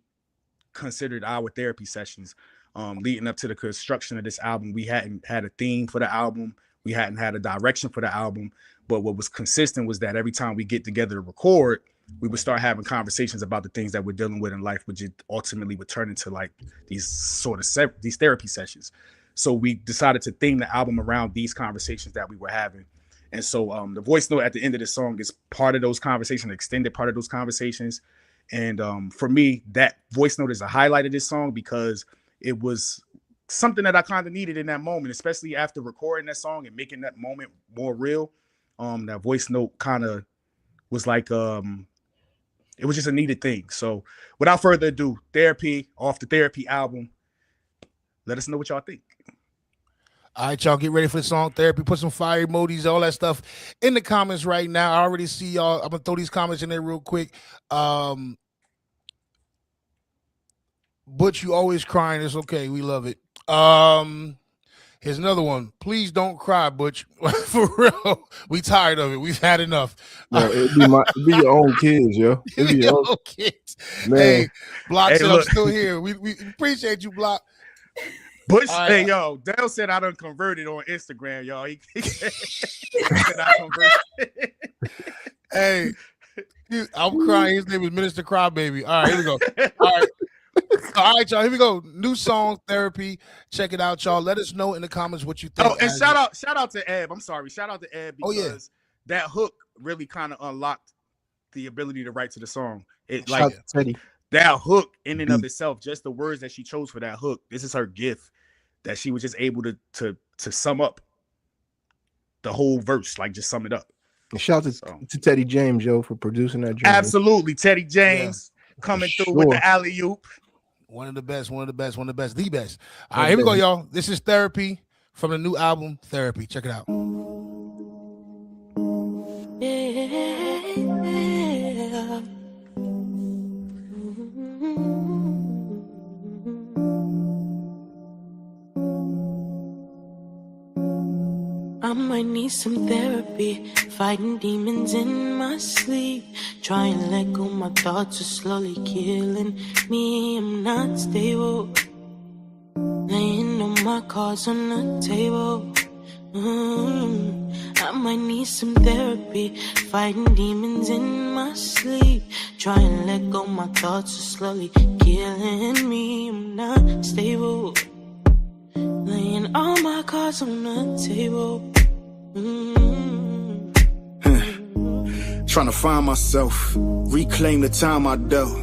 considered our therapy sessions. Leading up to the construction of this album, we hadn't had a theme for the album. We hadn't had a direction for the album. But what was consistent was that every time we get together to record, we would start having conversations about the things that we're dealing with in life, which ultimately would turn into like these sort of these therapy sessions. So we decided to theme the album around these conversations that we were having. And so the voice note at the end of the song is part of those conversations, extended part of those conversations. And for me, that voice note is a highlight of this song because it was something that I kind of needed in that moment, especially after recording that song and making that moment more real. That voice note kind of was like, it was just a needed thing. So without further ado, Therapy off the Therapy album. Let us know what y'all think. All right, y'all, get ready for the song Therapy. Put some fire emojis, all that stuff in the comments right now. I already see y'all. I'm going to throw these comments in there real quick. Butch, you always crying. It's okay. We love it. Here's another one. Please don't cry, Butch. For real. We tired of it. We've had enough. No, it'd be your own kids, yo. It'd be your own kids. Man. Hey, Block said I'm still here. We appreciate you, Block. Butch, hey, yo, Dale said I done converted on Instagram, y'all. He said I converted. Hey, I'm crying. His name is Minister Crybaby. All right, here we go. All right, y'all. Here we go. New song, Therapy. Check it out, y'all. Let us know in the comments what you think. Oh, and shout out to Eb. I'm sorry. Shout out to Eb because that hook really kind of unlocked the ability to write to the song. It like that hook in and of itself, just the words that she chose for that hook. This is her gift that she was just able to sum up the whole verse, like just sum it up. And shout out to Teddy James, yo, for producing that joint. Absolutely, Teddy James coming through with the alley-oop. One of the best, the best. All right, here we go, y'all. This is Therapy from the new album, Therapy. Check it out. I might need some therapy, fighting demons in my sleep. Try and let go, my thoughts are slowly killing me. I'm not stable, laying on my cards on the table. I might need some therapy, fighting demons in my sleep. Try and let go, my thoughts are slowly killing me. I'm not stable, laying all my cards on the table. Trying to find myself, reclaim the time I dealt.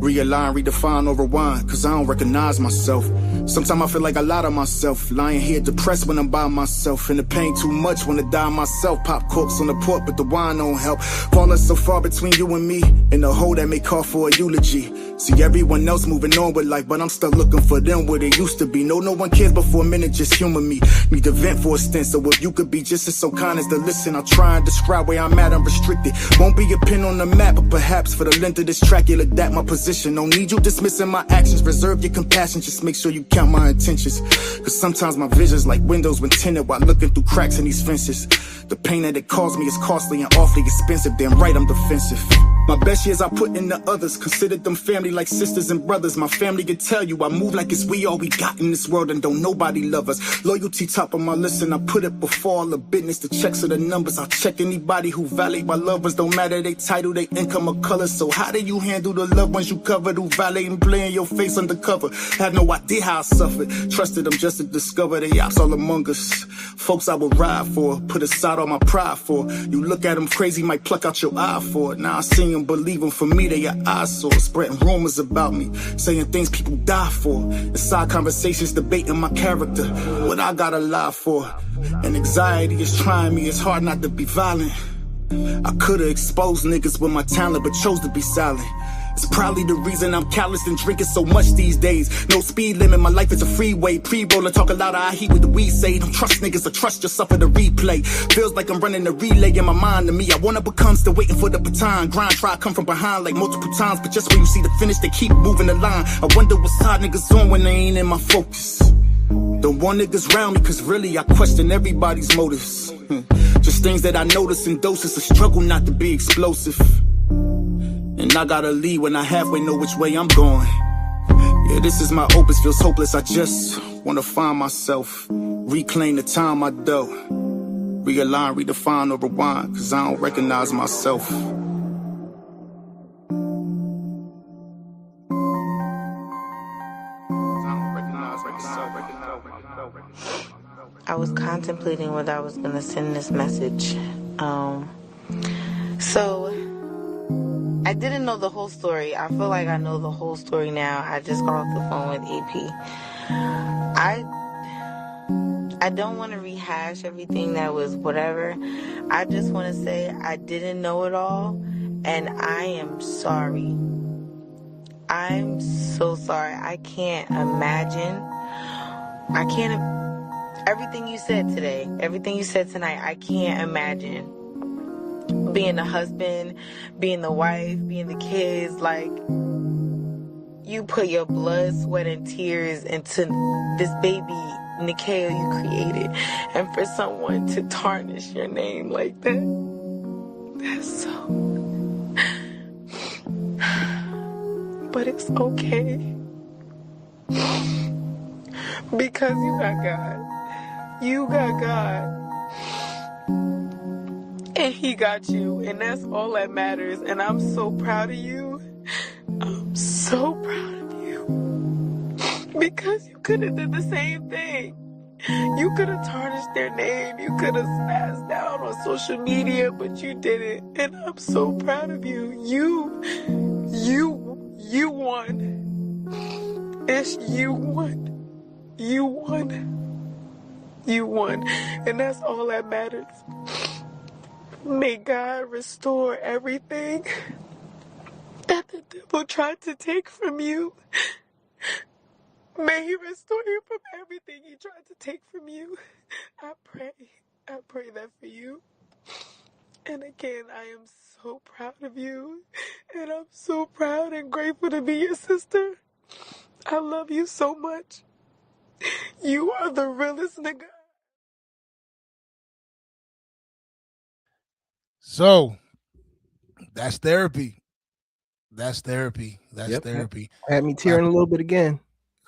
Realign, redefine, or rewind, cause I don't recognize myself. Sometimes I feel like I lie to myself. Lying here depressed when I'm by myself. In the pain too much, wanna die myself. Pop corks on the port, but the wine don't help. Falling so far between you and me, in the hole that may call for a eulogy. See everyone else moving on with life, but I'm still looking for them where they used to be. No one cares, but for a minute just humor me. Need to vent for a stint, so if you could be just as so kind as to listen, I'll try and describe where I'm at unrestricted. Won't be a pin on the map, but perhaps for the length of this track you'll adapt my position. Don't need you dismissing my actions, reserve your compassion, just make sure you count my intentions. Cause sometimes my vision's like windows when tinted while looking through cracks in these fences. The pain that it caused me is costly and awfully expensive, damn right I'm defensive. My best years I put into others, considered them family like sisters and brothers. My family can tell you I move like it's we all we got in this world and don't nobody love us. Loyalty top of my list and I put it before all the business. The checks or the numbers, I'll check anybody who validate my lovers. Don't matter they title, they income or color. So how do you handle the loved ones you covered who violate and play in your face undercover? Had no idea how I suffered, trusted them just to discover they ops all among us. Folks I would ride for, put aside all my pride for. You look at them crazy, might pluck out your eye for it. Now I see them, believe them, for me they are eyesores. Spreading rumors about me, saying things people die for. Inside conversations debating my character, what I gotta lie for. And anxiety is trying me, it's hard not to be violent. I could've exposed niggas with my talent, but chose to be silent. It's probably the reason I'm callous and drinking so much these days. No speed limit, my life is a freeway. Pre-roller, talk a lot of I heat with the weed say. Don't trust niggas or trust yourself for the replay. Feels like I'm running a relay in my mind to me. I wanna become, still waiting for the baton. Grind, try, come from behind like multiple times. But just when you see the finish, they keep moving the line. I wonder what side niggas on when they ain't in my focus. Don't want niggas round me, cause really I question everybody's motives. Just things that I notice in doses, a struggle not to be explosive. And I gotta lead when I halfway know which way I'm going. Yeah, this is my opus, feels hopeless. I just wanna find myself, reclaim the time I do. Realign, redefine, or rewind, cause I don't recognize myself. I was contemplating whether I was going to send this message. So I didn't know the whole story. I feel like I know the whole story now. I just got off the phone with AP. I don't want to rehash everything that was whatever. I just want to say I didn't know it all, and I am sorry. I'm so sorry. I can't imagine. Everything you said today, everything you said tonight, I can't imagine being the husband, being the wife, being the kids. Like, you put your blood, sweat, and tears into this baby Nikeo you created, and for someone to tarnish your name like that, that's so... But it's okay, because you got God. You got God, and He got you, and that's all that matters. And I'm so proud of you. I'm so proud of you, because you could have did the same thing. You could have tarnished their name. You could have smashed down on social media, but you didn't. And I'm so proud of you. You won. Ish, you won. You won. You won, and that's all that matters. May God restore everything that the devil tried to take from you. May He restore you from everything he tried to take from you. I pray that for you. And again, I am so proud of you, and I'm so proud and grateful to be your sister. I love you so much. You are the realest nigga. So that's therapy. That's therapy. That's therapy. Had me tearing a little bit again.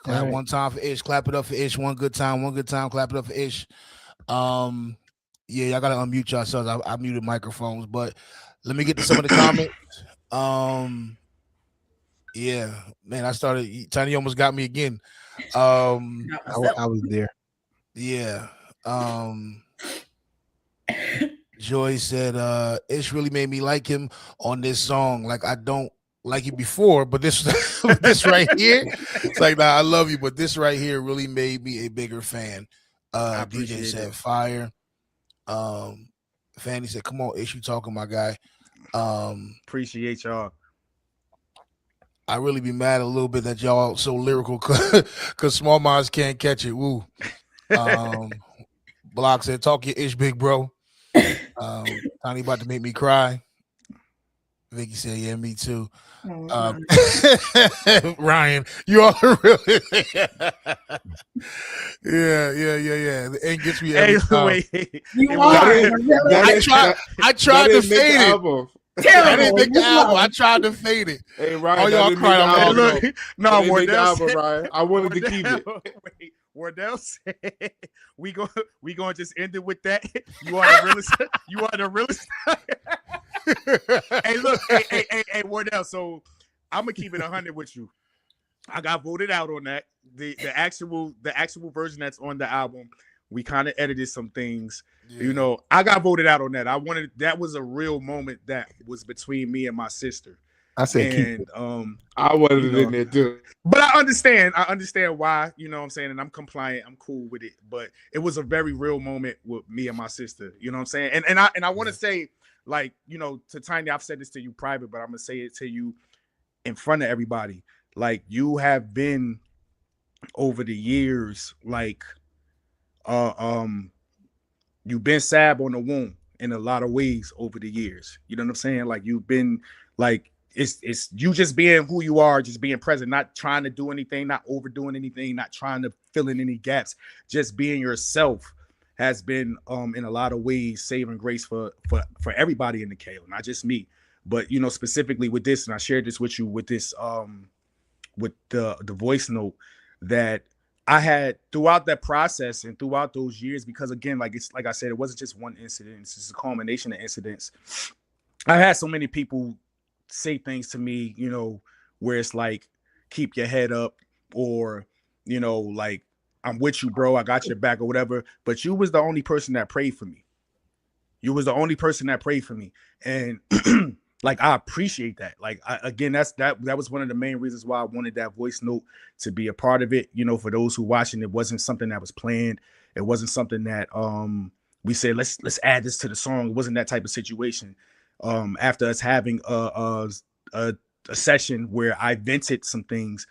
Clap one time for Ish. Clap it up for Ish. One good time. Clap it up for Ish. Yeah, y'all gotta unmute yourselves. I muted microphones, but let me get to some of the comments. Yeah, man, I started. Tiny almost got me again. I was there. Yeah. Joy said, Ish really made me like him on this song. Like, I don't like you before, but this this right here, it's like, nah, I love you, but this right here really made me a bigger fan. DJ said it. Fire. Fanny said, come on, Ish, you talking, my guy. Appreciate y'all. I really be mad a little bit that y'all so lyrical because small minds can't catch it. Woo. Block said, talk your Ish, big bro. Tiny about to make me cry. Vicky said, yeah, me too. Ryan, you all really yeah. The end gets me every time. I tried to fade it. I didn't make the album. I tried to fade it. Hey, Ryan, all y'all crying. Look, no, Wardell said, Ryan. I wanted to keep it. Wait, Wardell said, we gonna just end it with that. You are the realest. You are the realest. Hey, look, hey, Wardell. So I'm gonna keep it 100 with you. I got voted out on that. The actual version that's on the album. We kind of edited some things. Yeah. You know, I got voted out on that. That was a real moment that was between me and my sister. I said, and I wanted it in there too. But I understand why, you know what I'm saying, and I'm compliant, I'm cool with it. But it was a very real moment with me and my sister, you know what I'm saying? And I want to say, like, you know, to Tiny, I've said this to you private, but I'm gonna say it to you in front of everybody. Like, you have been over the years, like, you've been Sab on the womb in a lot of ways over the years. You know what I'm saying? Like, you've been like, it's you just being who you are, just being present, not trying to do anything, not overdoing anything, not trying to fill in any gaps, just being yourself. has been in a lot of ways saving grace for everybody in Nikeo, not just me, but specifically with this, and I shared this with you with this with the voice note that I had throughout that process and throughout those years, because again, like I said, it wasn't just one incident, it's just a culmination of incidents. I had so many people say things to me, where it's like, keep your head up, or, like, I'm with you, bro, I got your back, or whatever. But you was the only person that prayed for me. You was the only person that prayed for me. And like, I appreciate that. Like, that was one of the main reasons why I wanted that voice note to be a part of it. For those who watching, it wasn't something that was planned. It wasn't something that we said, let's add this to the song. It wasn't that type of situation. After us having a session where I vented some things,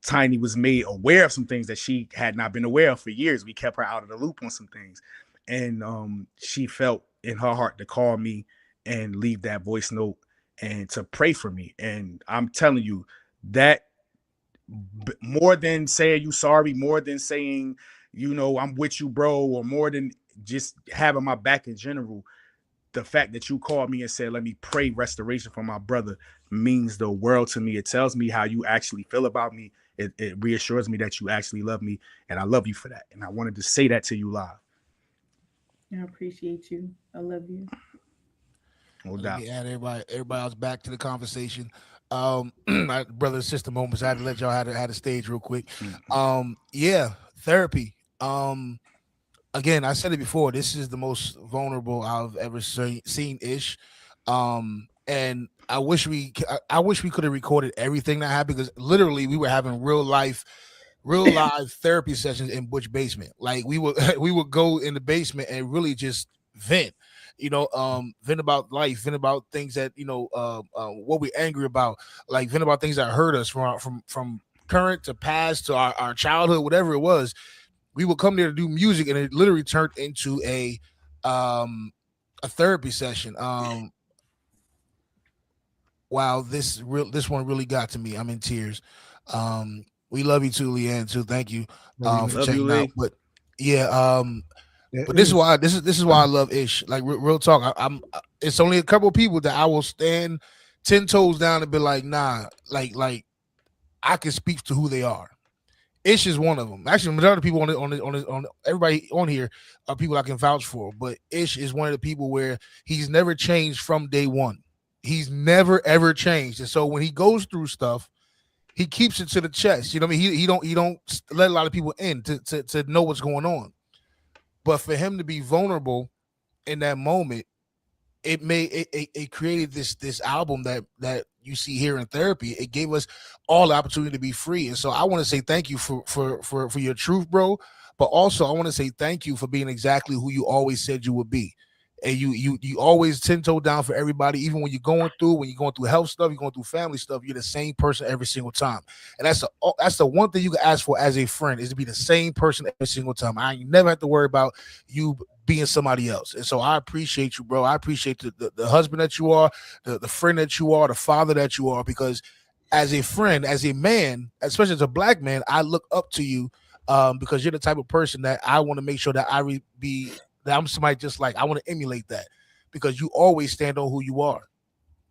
Tiny was made aware of some things that she had not been aware of for years. We kept her out of the loop on some things. And she felt in her heart to call me and leave that voice note and to pray for me. And I'm telling you that more than saying you sorry, more than saying, I'm with you, bro, or more than just having my back in general, the fact that you called me and said, let me pray restoration for my brother, means the world to me. It tells me how you actually feel about me. It reassures me that you actually love me, and I love you for that. And I wanted to say that to you live. I appreciate you. I love you. No doubt. Add everybody else back to the conversation. My brother and sister moments. I had to let y'all had a stage real quick. Therapy. Again, I said it before. This is the most vulnerable I've ever seen Ish. And I wish we could have recorded everything that happened, because literally we were having real live therapy sessions in Butch basement. Like we would go in the basement and really just vent, vent about life, vent about things that what we're angry about, like vent about things that hurt us from current to past to our childhood, whatever it was. We would come there to do music, and it literally turned into a therapy session. Wow, this one really got to me. I'm in tears. We love you too, Leanne, too. Thank you for checking out. But but this is why I love Ish. Like real talk. It's only a couple of people that I will stand 10 toes down and be like, nah, like I can speak to who they are. Ish is one of them. Actually, the majority of people on everybody on here are people I can vouch for. But Ish is one of the people where he's never changed from day one. He's never ever changed, and so when he goes through stuff, he keeps it to the chest. You know what I mean? He don't let a lot of people in to know what's going on. But for him to be vulnerable in that moment, it created this album that you see here in Therapy. It gave us all the opportunity to be free. And so I want to say thank you for your truth, bro. But also I want to say thank you for being exactly who you always said you would be. And you always 10-toe down for everybody, even when you're going through health stuff, you're going through family stuff, you're the same person every single time. And that's the one thing you can ask for as a friend, is to be the same person every single time. I never have to worry about you being somebody else. And so I appreciate you, bro. I appreciate the husband that you are, the friend that you are, the father that you are, because as a friend, as a man, especially as a black man, I look up to you because you're the type of person that I want to make sure that that I'm somebody just like, I want to emulate that, because you always stand on who you are.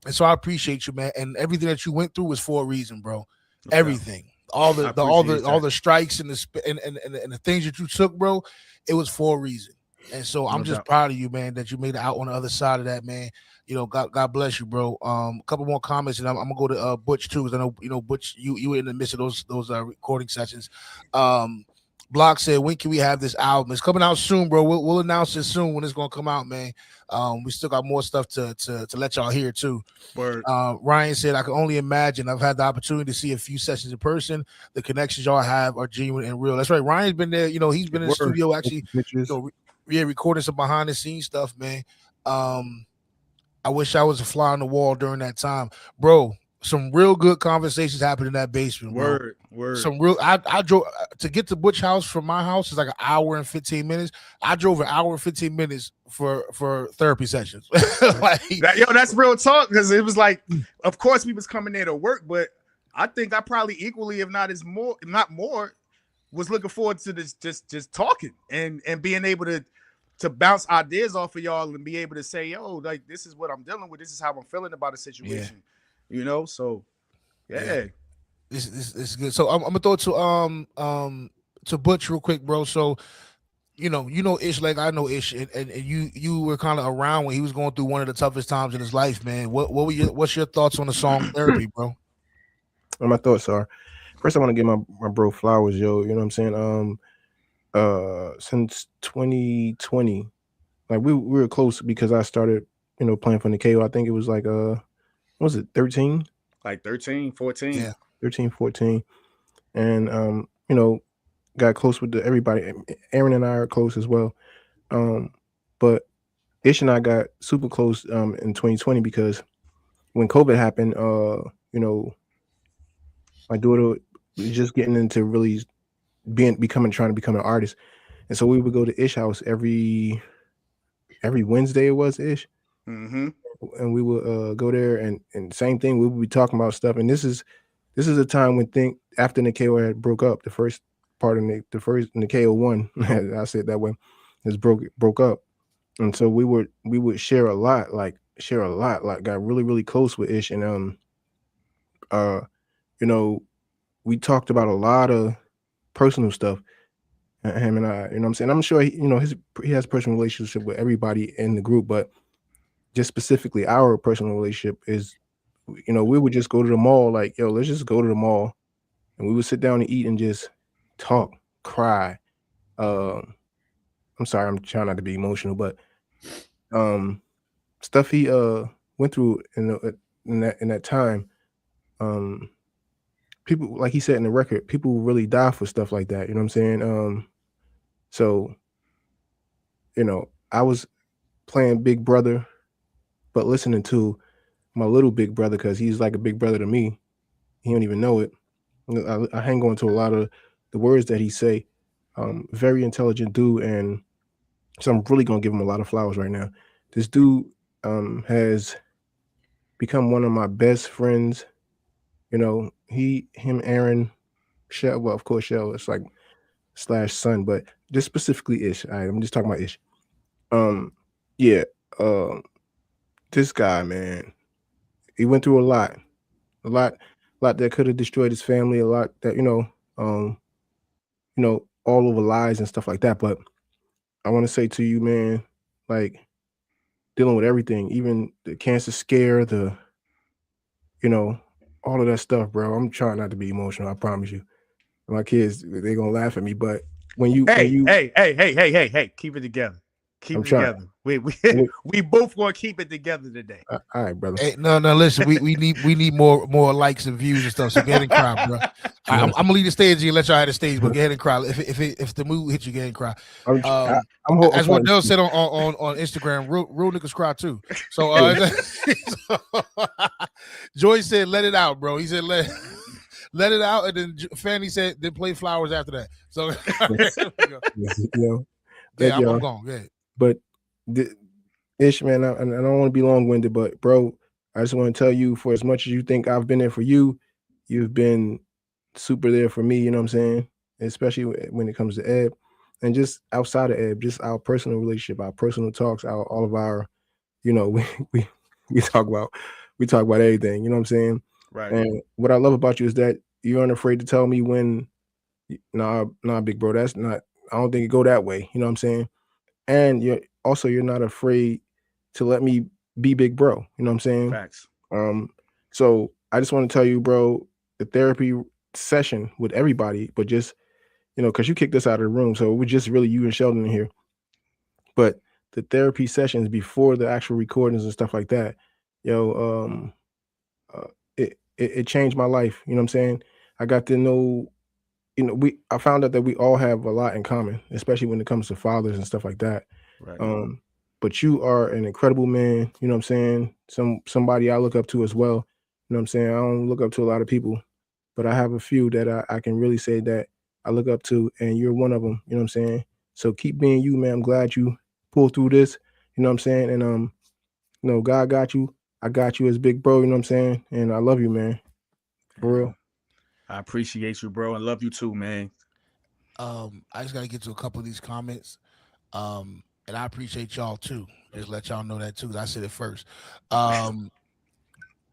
And so I appreciate you, man. And everything that you went through was for a reason, bro. Okay. Everything, all the strikes and the things that you took, bro, it was for a reason. And so I'm just proud of you, man, that you made it out on the other side of that, man. God bless you, bro. A couple more comments, and I'm gonna go to Butch too, because I know Butch, you were in the midst of those recording sessions. Block said, when can we have this album? It's coming out soon, bro. We'll announce it soon when it's gonna come out, man. We still got more stuff to let y'all hear too. Ryan said, I can only imagine. I've had the opportunity to see a few sessions in person. The connections y'all have are genuine and real. That's right. Ryan's been there. He's been in the studio actually, recording some behind the scenes stuff, man. I wish I was a fly on the wall during that time, bro. Some real good conversations happened in that basement. Word. Some real. I drove to get to Butch house from my house. It's like an hour and 15 minutes. I drove an hour and 15 minutes for therapy sessions. That's real talk, because it was like, of course we was coming there to work, but I think I probably equally, if not more, was looking forward to this, just talking and being able to bounce ideas off of y'all and be able to say, yo, like this is what I'm dealing with. This is how I'm feeling about a situation. You know, so yeah. This is good. So I'm gonna throw it to Butch real quick, bro. So you know Ish like I know Ish, and you were kind of around when he was going through one of the toughest times in his life, man. What's your thoughts on the song Therapy, bro? Well, my thoughts are, first I want to give my bro flowers, yo. You know what I'm saying? Since 2020, like we were close because I started, playing for Nikeo. I think it was like what was it, 13? Like 13, 14. Yeah. 13, 14. And got close with everybody. Aaron and I are close as well. But Ish and I got super close in 2020 because when COVID happened, my daughter was just getting into really trying to become an artist. And so we would go to Ish house every Wednesday, it was Ish. Mm-hmm. And we would go there and same thing, we would be talking about stuff. And this is a time when after Nikeo had broke up, the first part of the first Nikeo one, I said that way, is broke up. And so we would share a lot, like got really, really close with Ish. And we talked about a lot of personal stuff. Him and I, what I'm saying? I'm sure he has a personal relationship with everybody in the group, but just specifically our personal relationship is, we would just go to the mall, like, yo, let's just go to the mall, and we would sit down and eat and just talk, cry. I'm sorry, I'm trying not to be emotional, but stuff he went through in that time. People, like he said in the record, people really die for stuff like that. You know what I'm saying? So, I was playing Big Brother, but listening to my little big brother, because he's like a big brother to me. He don't even know it. I hang on to a lot of the words that he say. Very intelligent dude, and so I'm really gonna give him a lot of flowers right now. This dude has become one of my best friends. Him, Aaron, Shell. Well, of course, Shell. It's like / son, but just specifically Ish. All right, I'm just talking about Ish. Yeah. This guy, man, he went through a lot that could have destroyed his family. A lot that all over lies and stuff like that. But I want to say to you, man, like dealing with everything, even the cancer scare, all of that stuff, bro. I'm trying not to be emotional. I promise you. My kids, they're gonna laugh at me, but hey, keep it together. Keep it together. We both gonna keep it together today. All right, brother. Hey, no, listen, we need more likes and views and stuff. So go ahead and cry, bro. I'm gonna leave the stage and let y'all have the stage, but go ahead and cry. If the mood hits you, go ahead and cry. As Wardell said on Instagram, real niggas cry too. So Joy said, "Let it out, bro." He said, "Let it out," and then Fanny said, "Then play flowers after that." So I'm gone. Go ahead. But Ish, man, I don't want to be long-winded, but bro, I just want to tell you, for as much as you think I've been there for you, you've been super there for me. You know what I'm saying? Especially when it comes to Eb, and just outside of Eb, just our personal relationship, our personal talks, all of our, we talk about everything. You know what I'm saying? Right. And what I love about you is that you aren't afraid to tell me when, nah, big bro, that's not. I don't think it go that way. You know what I'm saying? And you're not afraid to let me be big bro. You know what I'm saying? Facts. So I just want to tell you, bro, the therapy session with everybody, but just, because you kicked us out of the room. So it was just really you and Sheldon in here. But the therapy sessions before the actual recordings and stuff like that, it changed my life. You know what I'm saying? I got to know, I found out that we all have a lot in common, especially when it comes to fathers and stuff like that. Right. But you are an incredible man. You know what I'm saying? Somebody I look up to as well. You know what I'm saying? I don't look up to a lot of people, but I have a few that I can really say that I look up to, and you're one of them. You know what I'm saying? So keep being you, man. I'm glad you pulled through this. You know what I'm saying? And God got you. I got you as big bro. You know what I'm saying? And I love you, man. For real. I appreciate you, bro, and love you too, man. I just got to get to a couple of these comments. And I appreciate y'all too. Just let y'all know that too, 'cause I said it first.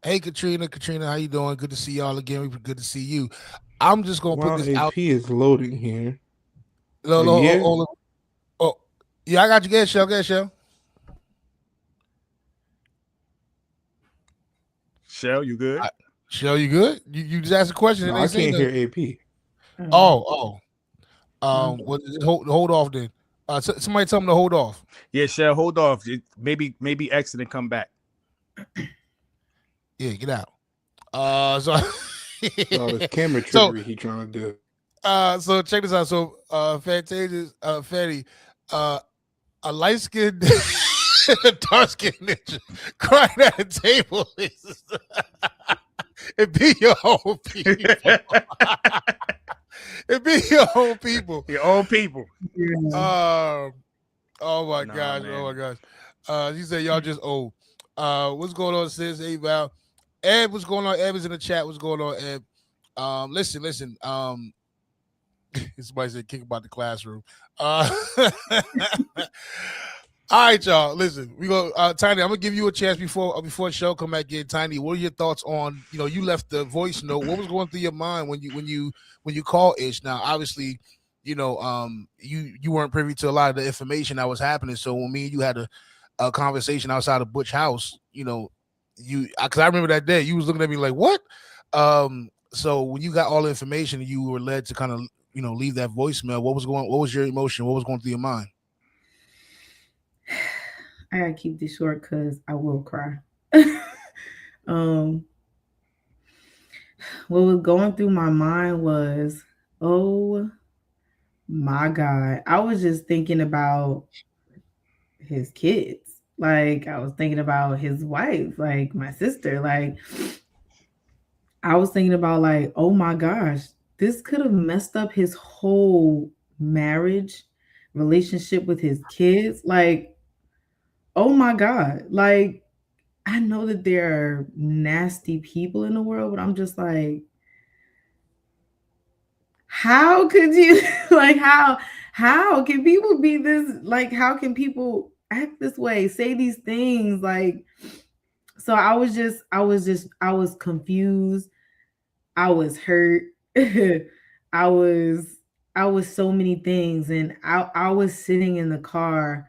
Hey Katrina, how you doing? Good to see y'all again. Good to see you. I'm just gonna put While this out. AP is loading here. No, Yeah. oh, yeah, I got you. Get Shell. Shell, you good? Shell, you good? You just asked a question No, and they I say can't nothing. hear AP. Well, hold off then. Somebody tell them to hold off. Yeah, Shell, hold off. Maybe exit and come back. Yeah, get out. So this camera trickery he trying to do. So check this out. So Fantasia, Fatty, a light-skinned dark-skinned ninja crying at a table. It be your own people. It be your own people. Your own people. Oh my gosh. Man. Oh my gosh. He said y'all just old. What's going on, sis? Hey, Val. Ed, what's going on? Ed was in the chat. What's going on, Ed? Listen. Somebody said kick about the classroom. All right, y'all. Listen, we go. Tiny, I'm gonna give you a chance before the show come back in. Tiny, what are your thoughts on? You left the voice note. What was going through your mind when you call Ish? Now, obviously, you weren't privy to a lot of the information that was happening. So when me and you had a conversation outside of Butch House, because I remember that day you was looking at me like, what? So when you got all the information, you were led to kind of leave that voicemail. What was your emotion? What was going through your mind? I gotta keep this short because I will cry. What was going through my mind was, oh my God. I was just thinking about his kids. Like, I was thinking about his wife, like my sister. Like, I was thinking about, like, oh my gosh, this could have messed up his whole marriage, relationship with his kids. Like, oh my God. Like, I know that there are nasty people in the world, but I'm just like, how could you like how can people be this, like, how can people act this way, say these things? Like, so I was confused. I was hurt. I was so many things. And I was sitting in the car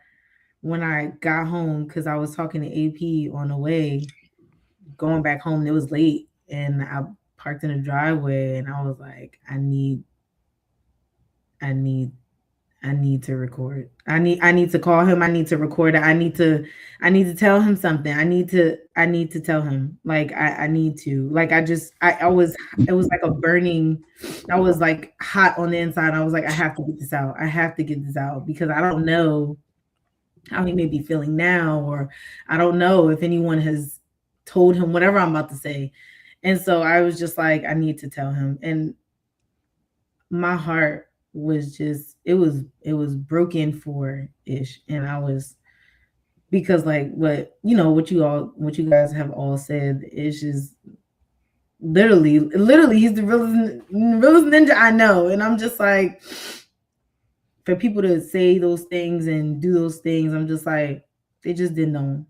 when I got home because I was talking to AP on the way going back home. It was late and I parked in the driveway and I was like, I need to record. I need to call him. I need to record it. I need to tell him something. I need to tell him. Like, I need to. Like, it was like a burning, I was like hot on the inside. I was like, I have to get this out. I have to get this out because I don't know how he may be feeling now, or I don't know if anyone has told him whatever I'm about to say. And so I was just like, I need to tell him. And my heart was just, it was broken for Ish. And I was, because like what you guys have all said, Ish is literally he's the realest ninja I know. And I'm just like, for people to say those things and do those things, I'm just like, they just didn't know.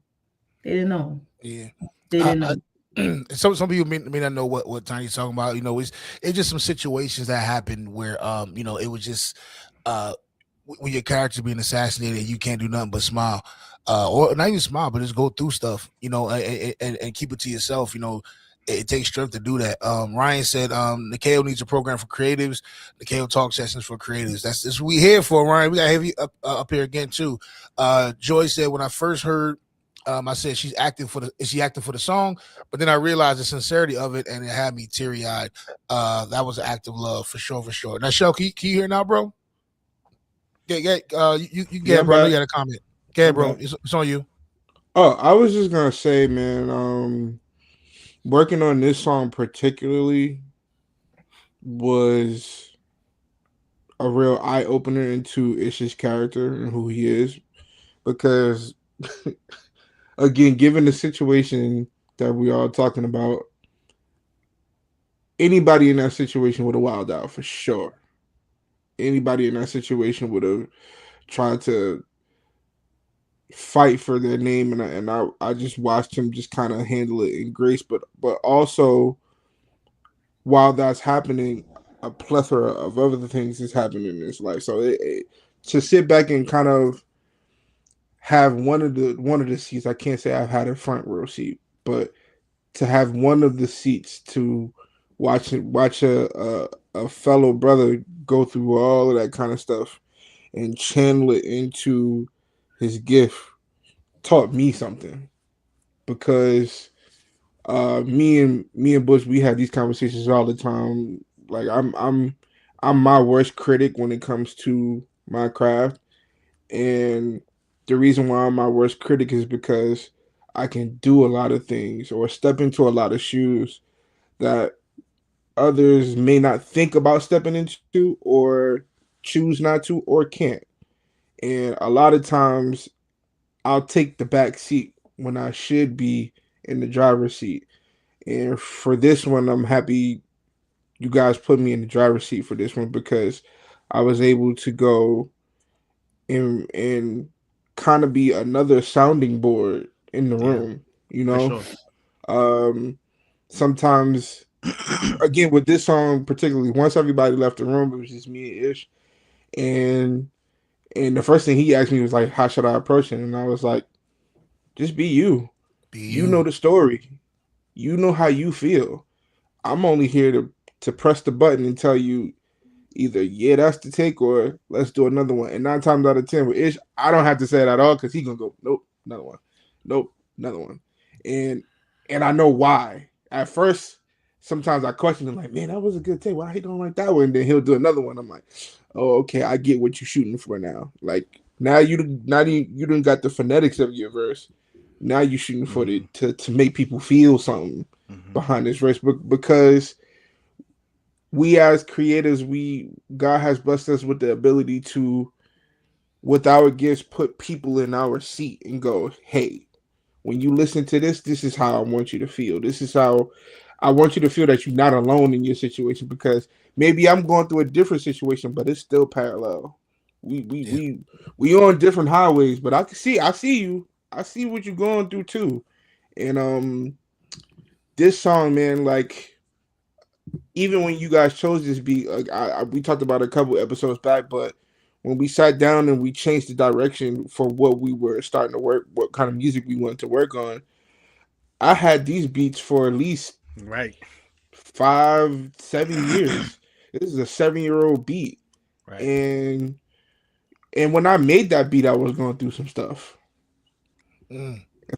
They didn't know. Yeah. They didn't know. Some people may not know what Tiny's talking about. It's just some situations that happened where it was just when your character being assassinated, you can't do nothing but smile, or not even smile, but just go through stuff, and keep it to yourself. It takes strength to do that. Ryan said Nikeo needs a program for creatives. Nikeo talk sessions for creatives. That's what we here for, Ryan. We got heavy up here again too. Joy said, when I first heard, I said, is she acting for the song? But then I realized the sincerity of it, and it had me teary-eyed. That was an act of love for sure. Now, Shell, can you hear now, bro? You get, bro. I know you had a comment. Okay, bro. It's on you. Oh, I was just gonna say, man, working on this song particularly was a real eye opener into Ish's character and who he is, because again, given the situation that we are talking about, anybody in that situation would have wilded out for sure. anybody in that situation would have tried to fight for their name, and I just watched him just kind of handle it in grace, but also while that's happening, a plethora of other things is happening in his life. So to sit back and kind of have one of the seats, I can't say I've had a front row seat, but to have one of the seats to watch a fellow brother go through all of that kind of stuff and channel it into his gift taught me something, because me and Bush, we had these conversations all the time. Like I'm my worst critic when it comes to my craft, and the reason why I'm my worst critic is because I can do a lot of things or step into a lot of shoes that others may not think about stepping into or choose not to or can't. And a lot of times I'll take the back seat when I should be in the driver's seat. And for this one, I'm happy you guys put me in the driver's seat for this one, because I was able to go and kind of be another sounding board in the room, you For know. sure. Sometimes, again, with this song particularly, once everybody left the room, it was just me and Ish, and the first thing he asked me was like, "How should I approach it?" And I was like, "Just be you. You know the story. You know how you feel. I'm only here to press the button and tell you either yeah, that's the take, or let's do another one." And 9 times out of 10 with Ish, I don't have to say it at all, because he gonna go, "Nope, another one. Nope, another one." And I know why. At first, sometimes I question him like, "Man, that was a good take. Why he don't like that one?" And then he'll do another one. I'm like, "Oh, okay, I get what you're shooting for now. Like now you done got the phonetics of your verse. Now you shooting for the to make people feel something behind this verse, but because we as creators, God has blessed us with the ability to, with our gifts, put people in our seat and go, hey, when you listen to this, this is how I want you to feel. This is how I want you to feel, that you're not alone in your situation, because maybe I'm going through a different situation, but it's still parallel. We on different highways, but I see you. I see what you're going through too. And this song, man, like, even when you guys chose this beat, like we talked about a couple episodes back, but when we sat down and we changed the direction for what we were starting to work, what kind of music we wanted to work on, I had these beats for at least Right. 5-7 years. This is a 7-year-old beat, Right. and when I made that beat, I was going through some stuff.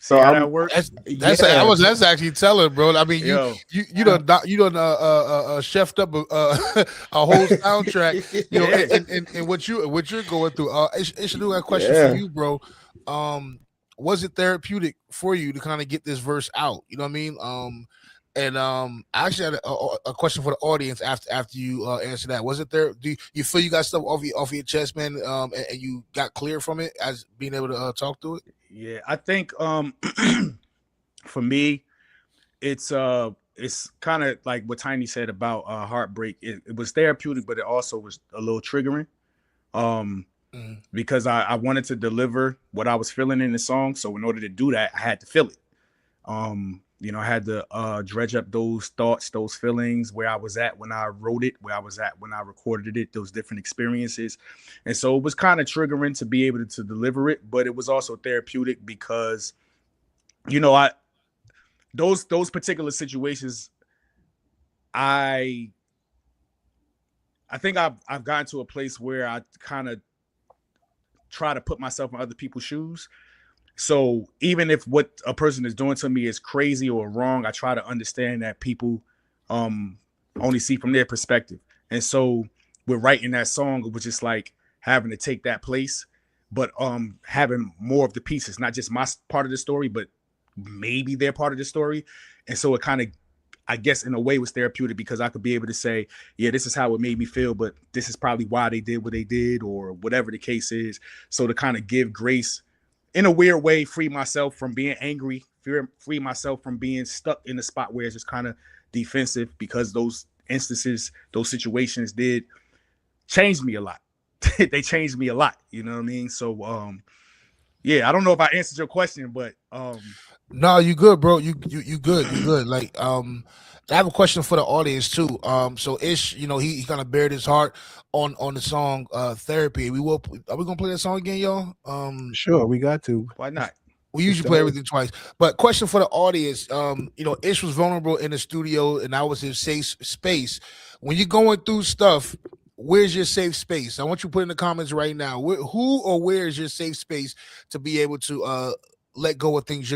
See how that works? That's actually telling, bro. I mean, Yo. you done chefed up a whole soundtrack, you know, and what you're going through. It's a new question for you, bro. Was it therapeutic for you to kind of get this verse out? You know what I mean? And I actually had a question for the audience after you answer that. Was it there? Do you feel you got stuff off your chest, man, and you got clear from it as being able to talk through it? Yeah, I think for me, it's kind of like what Tiny said about heartbreak. It was therapeutic, but it also was a little triggering. Because I wanted to deliver what I was feeling in the song. So in order to do that, I had to feel it. I had to dredge up those thoughts, those feelings, where I was at when I wrote it, where I was at when I recorded it, those different experiences. And so it was kind of triggering to be able to deliver it, but it was also therapeutic because, those particular situations, I think I've gotten to a place where I kind of try to put myself in other people's shoes. So even if what a person is doing to me is crazy or wrong, I try to understand that people only see from their perspective. And so with writing that song, it was just like having to take that place, but having more of the pieces, not just my part of the story, but maybe their part of the story. And so it kind of, I guess in a way, was therapeutic because I could be able to say, yeah, this is how it made me feel, but this is probably why they did what they did, or whatever the case is. So to kind of give grace in a weird way, free myself from being angry, free myself from being stuck in a spot where it's just kind of defensive, because those instances, those situations did changed me a lot. They changed me a lot. You know what I mean? So yeah, I don't know if I answered your question, but no, you good, bro. You good. You good. Like I have a question for the audience too. So Ish, you know, he kind of bared his heart on the song Therapy. Are we gonna play that song again, y'all? Sure, we got to. why not? We usually play everything twice. But question for the audience, you know, Ish was vulnerable in the studio and I was his safe space. When you're going through stuff, where's your safe space? I want you to put in the comments right now. Who or where is your safe space to be able to let go of things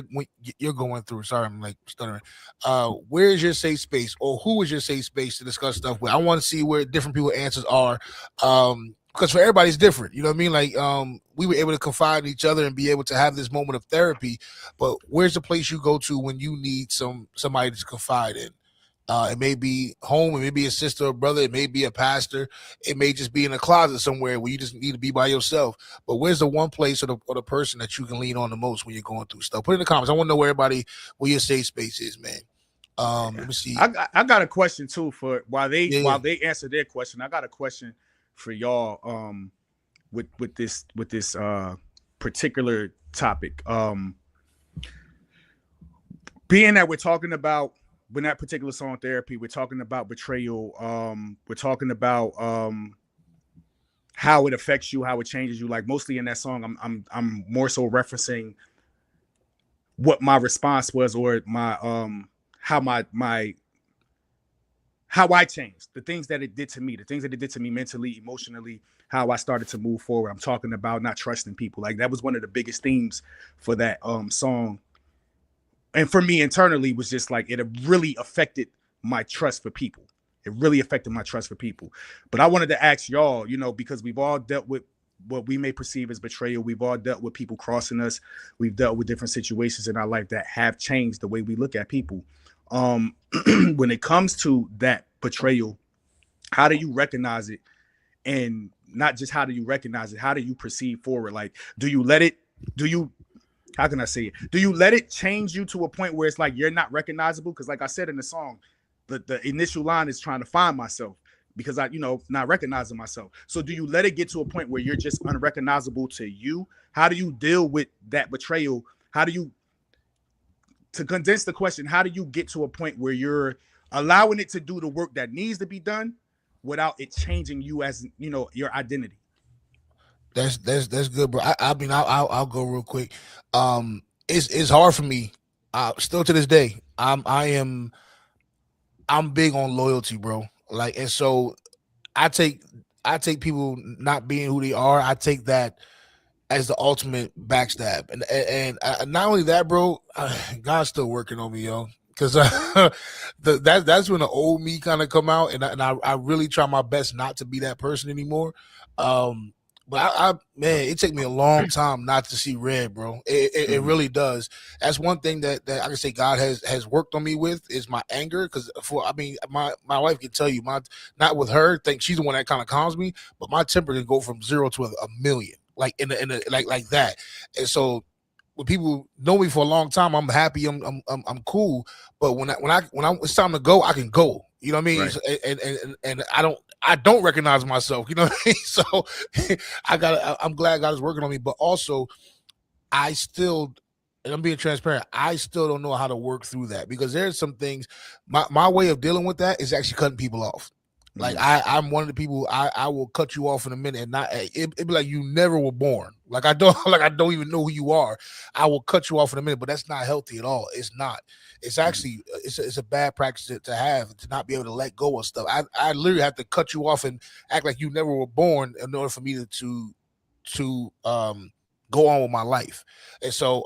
you're going through? Sorry, I'm like stuttering. Where is your safe space, or who is your safe space to discuss stuff with? I want to see where different people's answers are. Because for everybody's different, you know what I mean? Like, we were able to confide in each other and be able to have this moment of therapy. But where's the place you go to when you need somebody to confide in? It may be home, it may be a sister or brother, it may be a pastor, it may just be in a closet somewhere where you just need to be by yourself. But where's the one place or the person that you can lean on the most when you're going through stuff? Put in the comments. I want to know where your safe space is, man. Let me see. I got a question too for while they answer their question. I got a question for y'all with this particular topic. Being that we're talking about when that particular song Therapy, we're talking about betrayal, we're talking about how it affects you, how it changes you. Like mostly in that song, I'm more so referencing what my response was, or my how I changed, the things that it did to me, mentally, emotionally, how I started to move forward. I'm talking about not trusting people. Like that was one of the biggest themes for that song. And for me internally was just like, it really affected my trust for people. But I wanted to ask y'all, you know, because we've all dealt with what we may perceive as betrayal. We've all dealt with people crossing us. We've dealt with different situations in our life that have changed the way we look at people. When it comes to that betrayal, how do you recognize it? And not just how do you recognize it, how do you proceed forward? Like, how can I say it? Do you let it change you to a point where it's like you're not recognizable? Because like I said in the song, the initial line is trying to find myself because I, not recognizing myself. So do you let it get to a point where you're just unrecognizable to you? How do you deal with that betrayal? To condense the question, how do you get to a point where you're allowing it to do the work that needs to be done without it changing you as, your identity? That's good, bro. I'll go real quick. It's hard for me. Still to this day, I'm big on loyalty, bro. Like, and so I take people not being who they are. I take that as the ultimate backstab, and not only that, bro. God's still working on me, yo. Because that's when the old me kind of come out, and I really try my best not to be that person anymore. But man, it took me a long time not to see red, bro. It really does. That's one thing that I can say God has worked on me with is my anger. Because my wife can tell you, not with her, think she's the one that kind of calms me, but my temper can go from 0 to a million, like in like that. And so when people know me for a long time, I'm happy, I'm cool. But when it's time to go, I can go. You know what I mean? Right. And I don't recognize myself. You know what I mean? So I'm glad God is working on me, but also I still, and I'm being transparent, I still don't know how to work through that because there's some things. My way of dealing with that is actually cutting people off. Like I'm one of the people I will cut you off in a minute and not it'd be like you never were born. Like I don't even know who you are. I will cut you off in a minute, but that's not healthy at all. It's not. It's actually it's a bad practice to have, to not be able to let go of stuff. I literally have to cut you off and act like you never were born in order for me to go on with my life. And so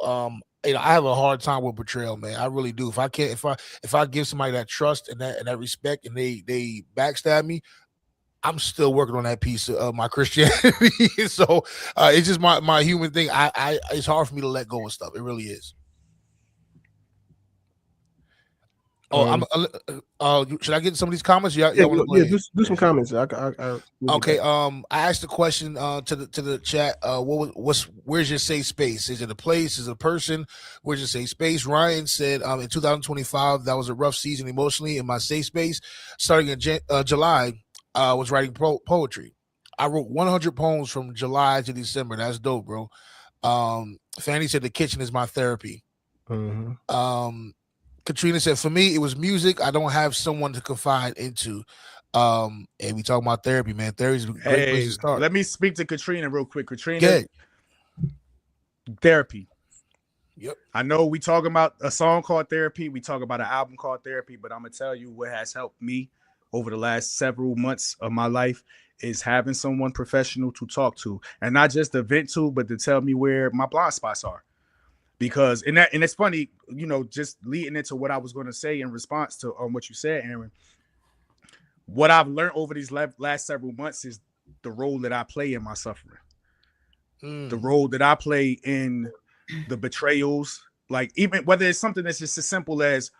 I have a hard time with betrayal, man. I really do. If I give somebody that trust and that respect and they backstab me, I'm still working on that piece of my Christianity. So it's just my human thing. It's hard for me to let go of stuff. It really is. Should I get some of these comments? Do some comments. Okay. I asked the question to the chat. Where's your safe space? Is it a place? Is it a person? Where's your safe space? Ryan said, in 2025, that was a rough season emotionally in my safe space. Starting in July, was writing poetry. I wrote 100 poems from July to December. That's dope, bro. Fanny said the kitchen is my therapy. Katrina said, for me, it was music. I don't have someone to confide into. And we talking about therapy, man. Therapy is a great place to start. Let me speak to Katrina real quick. Katrina, therapy. Yep. I know we talking about a song called Therapy. We talk about an album called Therapy, but I'm gonna tell you what has helped me over the last several months of my life is having someone professional to talk to, and not just to vent to, but to tell me where my blind spots are. Because and it's funny, you know, just leading into what I was going to say in response to what you said, Aaron. What I've learned over these last several months is the role that I play in my suffering, the role that I play in the betrayals, like even whether it's something that's just as simple as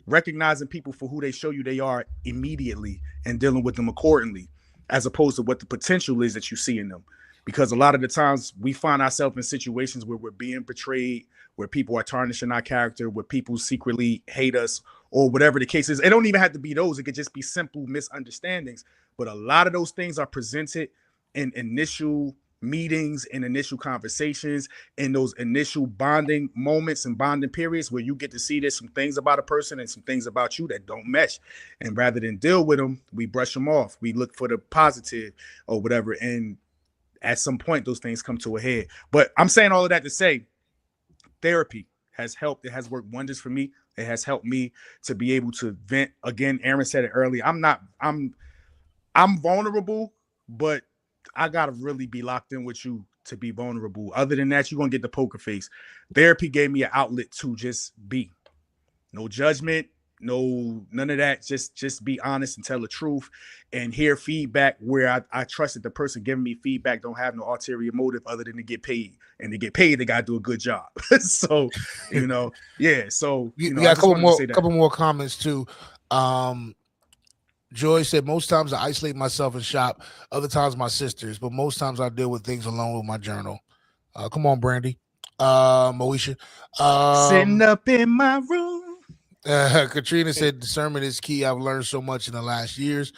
recognizing people for who they show you they are immediately and dealing with them accordingly, as opposed to what the potential is that you see in them. Because a lot of the times we find ourselves in situations where we're being betrayed, where people are tarnishing our character, where people secretly hate us, or whatever the case is. It don't even have to be those. It could just be simple misunderstandings. But a lot of those things are presented in initial meetings and initial conversations, in those initial bonding moments and bonding periods where you get to see there's some things about a person and some things about you that don't mesh. And rather than deal with them, we brush them off. We look for the positive or whatever. And at some point, those things come to a head. But I'm saying all of that to say therapy has helped. It has worked wonders for me. It has helped me to be able to vent. Again, Aaron said it earlier. I'm vulnerable, but I gotta really be locked in with you to be vulnerable. Other than that, you're gonna get the poker face. Therapy gave me an outlet to just be. No judgment, none of that. Just be honest and tell the truth and hear feedback where I trust that the person giving me feedback don't have no ulterior motive other than to get paid. And to get paid, they gotta do a good job. So, you know, yeah. So you got a couple more comments too. Joy said, most times I isolate myself in shop, other times my sisters, but most times I deal with things alone with my journal. Come on, Brandy. Moesha. Sitting up in my room. Katrina said, discernment is key. I've learned so much in the last years.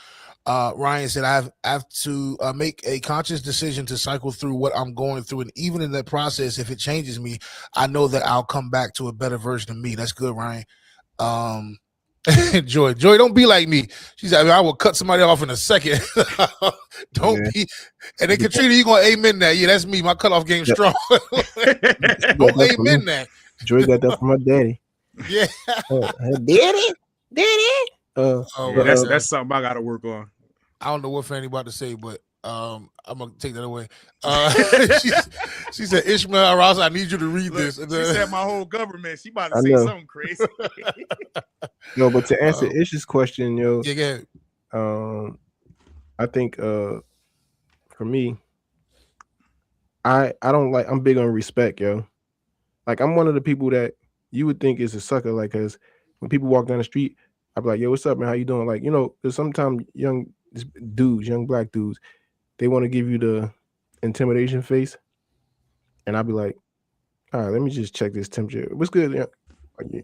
Ryan said, I have to make a conscious decision to cycle through what I'm going through. And even in that process, if it changes me, I know that I'll come back to a better version of me. That's good, Ryan. Joy, don't be like me. She said, I will cut somebody off in a second. Don't be. And then Katrina, you gonna amen that? Yeah, that's me. My cutoff game's strong. Don't amen that. Joy got that from my daddy. Yeah, daddy. That's something I gotta work on. I don't know what Fanny about to say, but I'm gonna take that away. She said, Ishmael Ross, I need you to read this. She said my whole government. She about to say something crazy. No, but to answer Ish's question, yo, I think for me, I'm big on respect, yo. Like I'm one of the people that you would think is a sucker, like, cause when people walk down the street, I'd be like, yo, what's up, man? How you doing? Like, you know, there's sometimes young black dudes, they want to give you the intimidation face. And I'd be like, all right, let me just check this temperature. What's good?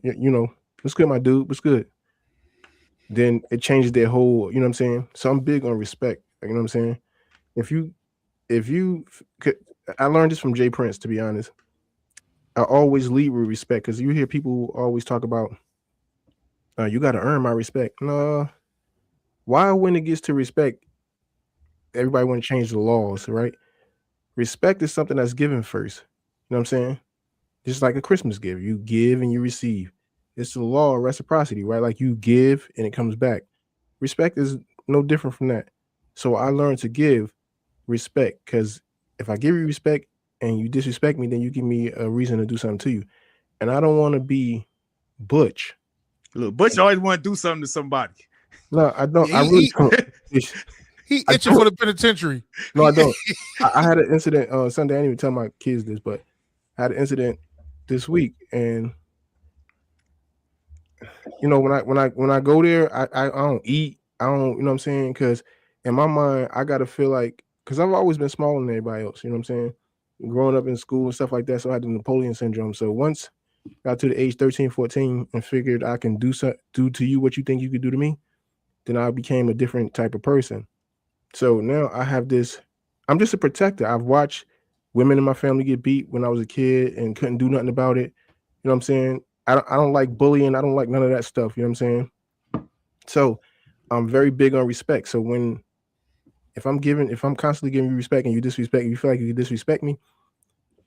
You know, what's good, my dude? What's good? Then it changes their whole, you know what I'm saying? So I'm big on respect. You know what I'm saying? If you could, I learned this from Jay Prince, to be honest. I always lead with respect, because you hear people always talk about, you got to earn my respect. No. Why, when it gets to respect, everybody want to change the laws, right? Respect is something that's given first. You know what I'm saying? Just like a Christmas gift. You give and you receive. It's the law of reciprocity, right? Like you give and it comes back. Respect is no different from that. So I learned to give respect, because if I give you respect and you disrespect me, then you give me a reason to do something to you. And I don't want to be Butch. Look, Butch always want to do something to somebody. No, I don't. I really don't. He itching for the penitentiary. No, I don't. I had an incident Sunday. I didn't even tell my kids this, but I had an incident this week, and you know, when I go there, I don't eat. I don't, you know what I'm saying? Because in my mind, I gotta feel like, because I've always been smaller than everybody else. You know what I'm saying? Growing up in school and stuff like that, so I had the Napoleon syndrome. So once I got to the age 13, 14, and figured I can do to you what you think you could do to me, then I became a different type of person. So now I have this I'm just a protector. I've watched women in my family get beat when I was a kid and couldn't do nothing about it. You know what I'm saying? I don't like bullying. I don't like none of that stuff. You know what I'm saying? So I'm very big on respect. So if I'm constantly giving you respect and you disrespect, you feel like you disrespect me,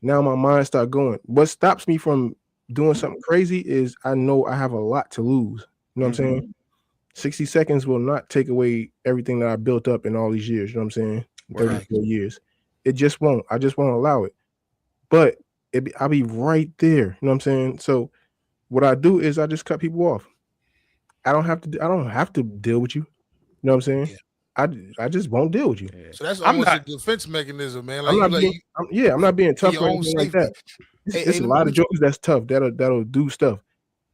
now my mind start going. What stops me from doing something crazy is I know I have a lot to lose. You know what I'm saying? 60 seconds will not take away everything that I built up in all these years. You know what I'm saying? 34 years. It just won't. I just won't allow it. But I'll be right there. You know what I'm saying? So what I do is I just cut people off. I don't have to deal with you. You know what I'm saying? Yeah. I just won't deal with you. Yeah. So that's almost a defense mechanism, man. Like I'm not being tough or anything like that. It's a lot of jokers that's tough that'll do stuff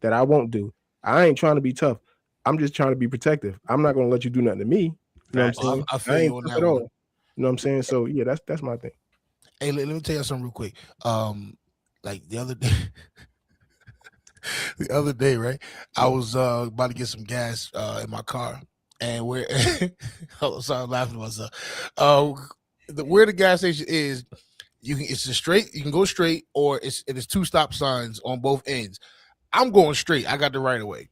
that I won't do. I ain't trying to be tough. I'm just trying to be protective. I'm not gonna let you do nothing to me. You know what I'm saying? I feel you on that at all. You know what I'm saying? So yeah, that's my thing. Hey, let me tell you something real quick. Like the other day, right? I was about to get some gas in my car, and where sorry, I'm laughing at myself. Where the gas station is, you can go straight, or it is 2 stop signs on both ends. I'm going straight. I got the right of way.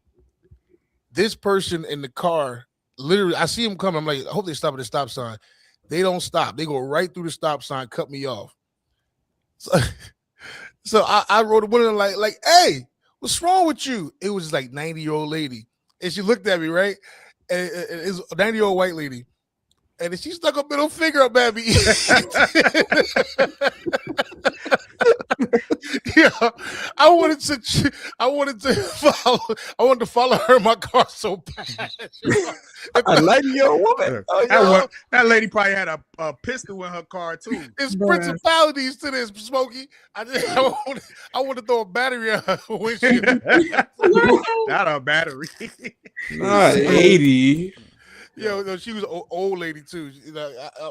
This person in the car, literally, I see him coming. I'm like, I hope they stop at the stop sign. They don't stop. They go right through the stop sign, cut me off. So I wrote a window like, hey, what's wrong with you? It was like 90-year-old lady. And she looked at me, right? And it's a 90-year-old white lady. And then she stuck a middle finger up at me. Yeah, I wanted to follow her in my car so bad. A 90-year-old woman. That lady probably had a pistol in her car too. It's principalities to this, Smokey. I want to throw a battery on her windshield. Not a battery. Not 80. Yeah, no, she was an old lady too.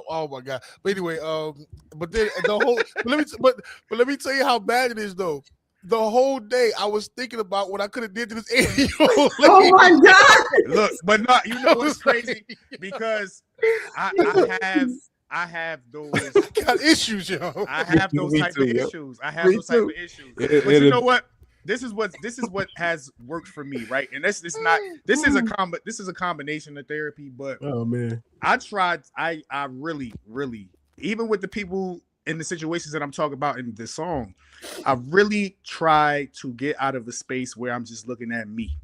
Oh my god! But anyway, but then the whole. Let me tell you how bad it is, though. The whole day I was thinking about what I could have did to this 80-year-old lady. Oh my god! Look, but not. You know what's crazy? Because I have those. I got issues, yo. I have those type of issues. But you know what? This is what has worked for me, right? And this is a combination of therapy, but oh man, I really, even with the people in the situations that I'm talking about in this song, I really try to get out of a space where I'm just looking at me.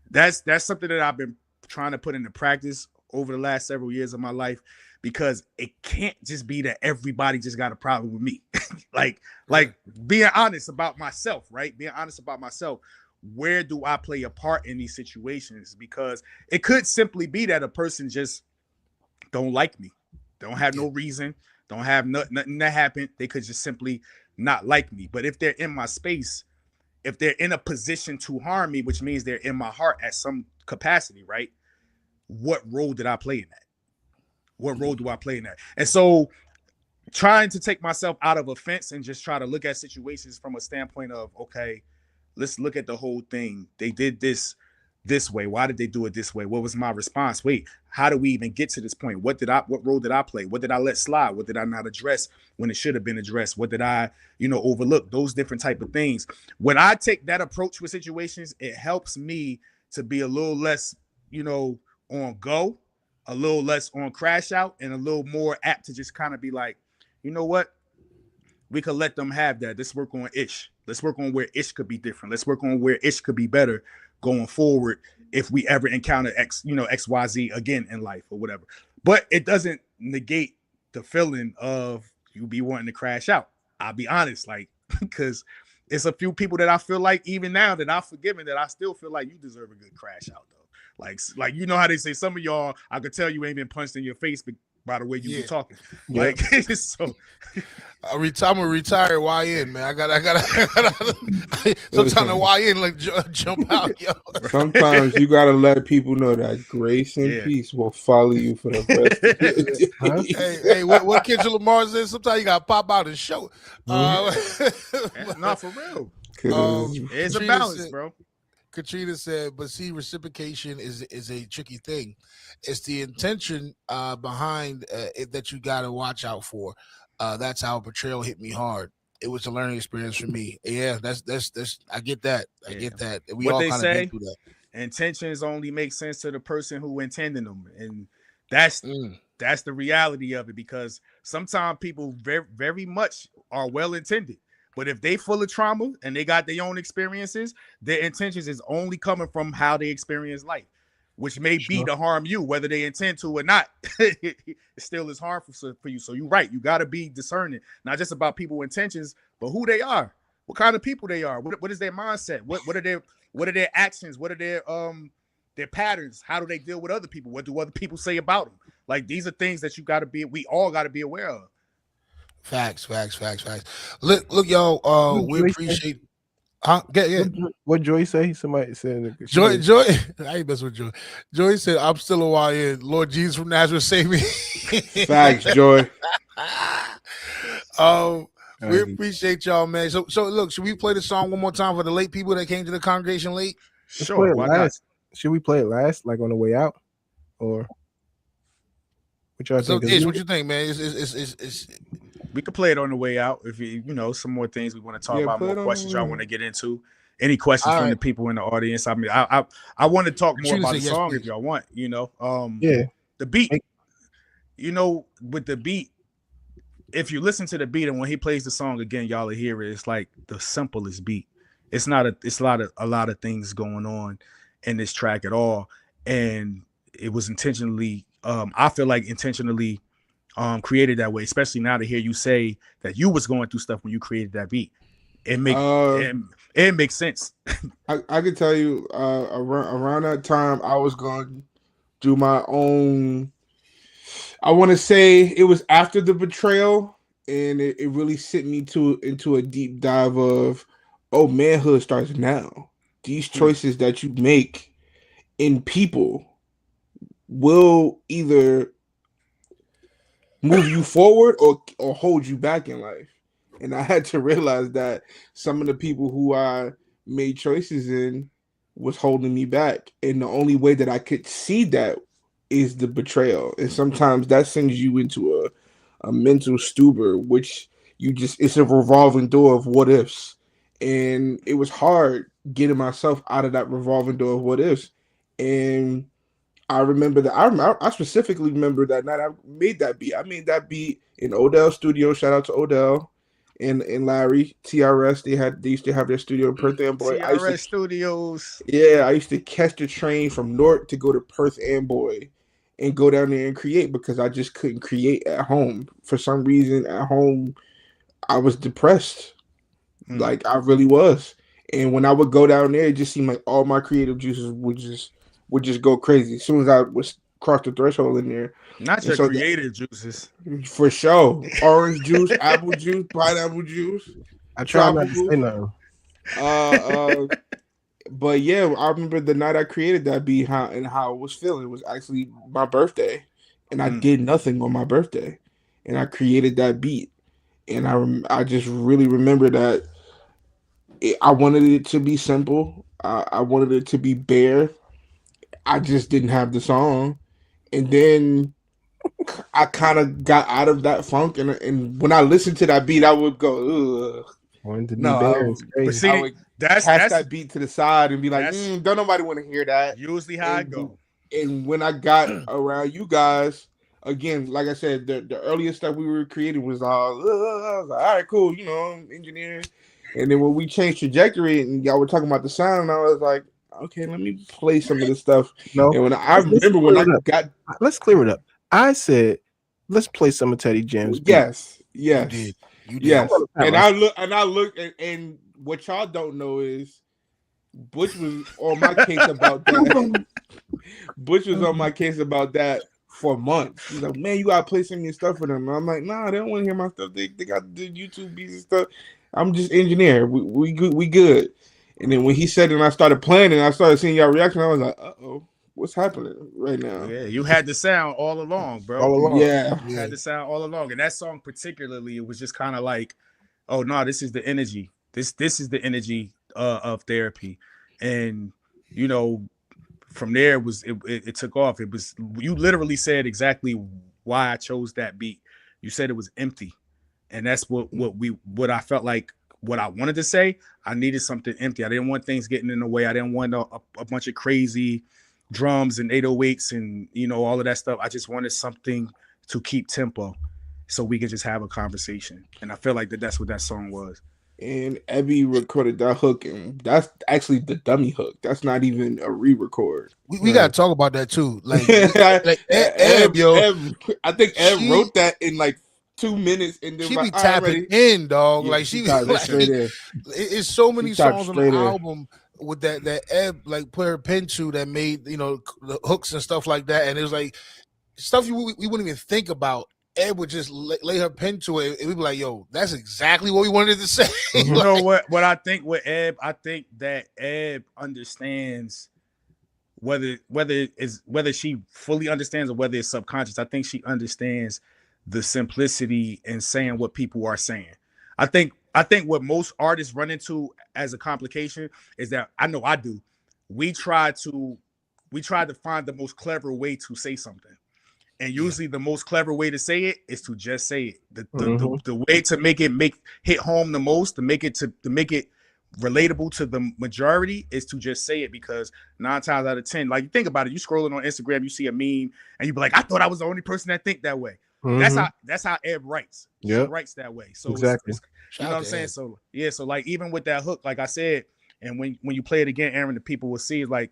That's something that I've been trying to put into practice over the last several years of my life, because it can't just be that everybody just got a problem with me. like being honest about myself, right? Being honest about myself. Where do I play a part in these situations? Because it could simply be that a person just don't like me, don't have no reason, don't have nothing that happened. They could just simply not like me. But if they're in my space, if they're in a position to harm me, which means they're in my heart at some capacity, right? What role did I play in that? What role do I play in that? And so trying to take myself out of offense and just try to look at situations from a standpoint of, okay, let's look at the whole thing. They did this way. Why did they do it this way? What was my response? Wait, how do we even get to this point? What role did I play? What did I let slide? What did I not address when it should have been addressed? What did I, overlook? Those different type of things. When I take that approach with situations, it helps me to be a little less, on go, a little less on crash out, and a little more apt to just kind of be like, you know what? We could let them have that. Let's work on Ish. Let's work on where Ish could be different. Let's work on where Ish could be better going forward if we ever encounter XYZ again in life or whatever. But it doesn't negate the feeling of you be wanting to crash out. I'll be honest, because it's a few people that I feel like even now that I've forgiven, that I still feel like you deserve a good crash out, though. Like how they say some of y'all, I could tell you ain't been punched in your face by the way you be talking. Yeah. So I'm a retired YN, man. I gotta sometimes the YN jump out, yo. Sometimes you gotta let people know that grace and peace will follow you for the rest. Hey, what Kendrick Lamar says, sometimes you gotta pop out and show. Not for real. It's a balance, bro. Katrina said, but see, reciprocation is a tricky thing. It's the intention behind it that you got to watch out for. That's how betrayal hit me hard. It was a learning experience for me. Yeah, that's. I get that. I get that. We what all they kind of been say, through that. intentions only make sense to the person who intended them, and that's the reality of it. Because sometimes people very, very much are well intended, but if they full of trauma and they got their own experiences, their intentions is only coming from how they experience life, which may be to harm you, whether they intend to or not. It still is harmful for you. So you're right. You got to be discerning, not just about people's intentions, but who they are, what kind of people they are, what is their mindset, what are their actions, what are their patterns, how do they deal with other people, what do other people say about them? Like, these are things that we all got to be aware of. Facts. Look, y'all. We appreciate. Huh? Yeah. What Joy say? Somebody said. Joy. I ain't messing with Joy. Joy said, "I'm still a YN. Lord Jesus from Nazareth, save me." Facts, Joy. We appreciate y'all, man. So look, should we play the song one more time for the late people that came to the congregation late? Sure. Why not? Should we play it last, like on the way out, or what y'all think? What you think, man? It's we could play it on the way out if you some more things we want to talk about, more questions y'all want to get into. Any questions from the people in the audience? I mean, I want to talk more about the song if y'all want. The beat. With the beat, if you listen to the beat and when he plays the song again, y'all will hear it. It's like the simplest beat. It's not a lot of things going on in this track at all, and it was intentionally. I feel like intentionally created that way, especially now to hear you say that you was going through stuff when you created that beat. It makes sense. I can tell you around that time I was going through my own. I want to say it was after the betrayal, and it really sent me into a deep dive of, manhood starts now. These choices that you make in people will either move you forward or hold you back in life. And I had to realize that some of the people who I made choices in was holding me back. And the only way that I could see that is the betrayal. And sometimes that sends you into a mental stupor, which it's a revolving door of what ifs. And it was hard getting myself out of that revolving door of what ifs. And I remember that. I specifically remember that night I made that beat. I made that beat in Odell's studio. Shout out to Odell and Larry TRS. They used to have their studio in Perth Amboy. TRS Studios. Yeah, I used to catch the train from Newark to go to Perth Amboy and go down there and create because I just couldn't create at home. For some reason, at home, I was depressed. Like, I really was. And when I would go down there, it just seemed like all my creative juices would just go crazy as soon as I was crossed the threshold in there. Not your creative juices. For sure. Orange juice, apple juice, pineapple juice. I try not to say nothing. But yeah, I remember the night I created that beat and how I was feeling. It was actually my birthday. And I did nothing on my birthday. And I created that beat. And I just really remember that I wanted it to be simple. I wanted it to be bare. I just didn't have the song. And then I kind of got out of that funk. And when I listened to that beat, I would go, ugh. Wanted to be bare. But see, I would that's that beat to the side and be like, don't nobody want to hear that. Usually how I go. And when I got around you guys, again, like I said, the earliest stuff we were creating was all, I was like, all right, cool, I'm engineering. And then when we changed trajectory and y'all were talking about the sound, I was like, okay, let me play some of this stuff. No, and I remember when I got. Let's clear it up. I said, let's play some of Teddy Jam's. Yes. You did. Yes. And I look, and what y'all don't know is Butch was on my case about that. Butch was on my case about that for months. He's like, man, you gotta play some of your stuff for them. And I'm like, nah, they don't want to hear my stuff. They got the YouTube beats and stuff. I'm just engineer. We good. And then when he said it and I started playing and I started seeing y'all reaction, I was like, what's happening right now? Yeah, you had the sound all along, bro. All along. Yeah. You had the sound all along. And that song particularly, it was just kind of like, oh no, this is the energy. This is the energy of therapy. And you know, from there it took off. It was, you literally said exactly why I chose that beat. You said it was empty, and that's what I felt like. What I wanted to say, I needed something empty. I didn't want things getting in the way. I didn't want a bunch of crazy drums and 808s and, you know, all of that stuff. I just wanted something to keep tempo so we could just have a conversation. And I feel like that's what that song was. And Ebby recorded that hook, and that's actually the dummy hook. That's not even a re-record. We gotta talk about that too. Like, Eb, I think Eb wrote that in like 2 minutes, and then she be tapping in, dog. Yeah, like she be like, straight in. It's so many songs on the album with that Eb like put her pen to that made, you know, the hooks and stuff like that, and it was like stuff we wouldn't even think about. Eb would just lay her pen to it, and we'd be like, "Yo, that's exactly what we wanted to say." You know what I think with Eb? I think that Eb understands whether she fully understands or whether it's subconscious. I think she understands the simplicity in saying what people are saying. I think what most artists run into as a complication is that, I know I do. We try to find the most clever way to say something. And usually the most clever way to say it is to just say it. The way to make it hit home the most, to make it relatable to the majority, is to just say it, because 9 times out of 10, like, you think about it, you scrolling on Instagram, you see a meme, and you be like, I thought I was the only person that think that way. That's how Eb writes. She writes that way. So exactly. You know what I'm saying? So yeah, so like even with that hook, like I said, and when you play it again, Aaron, the people will see, like,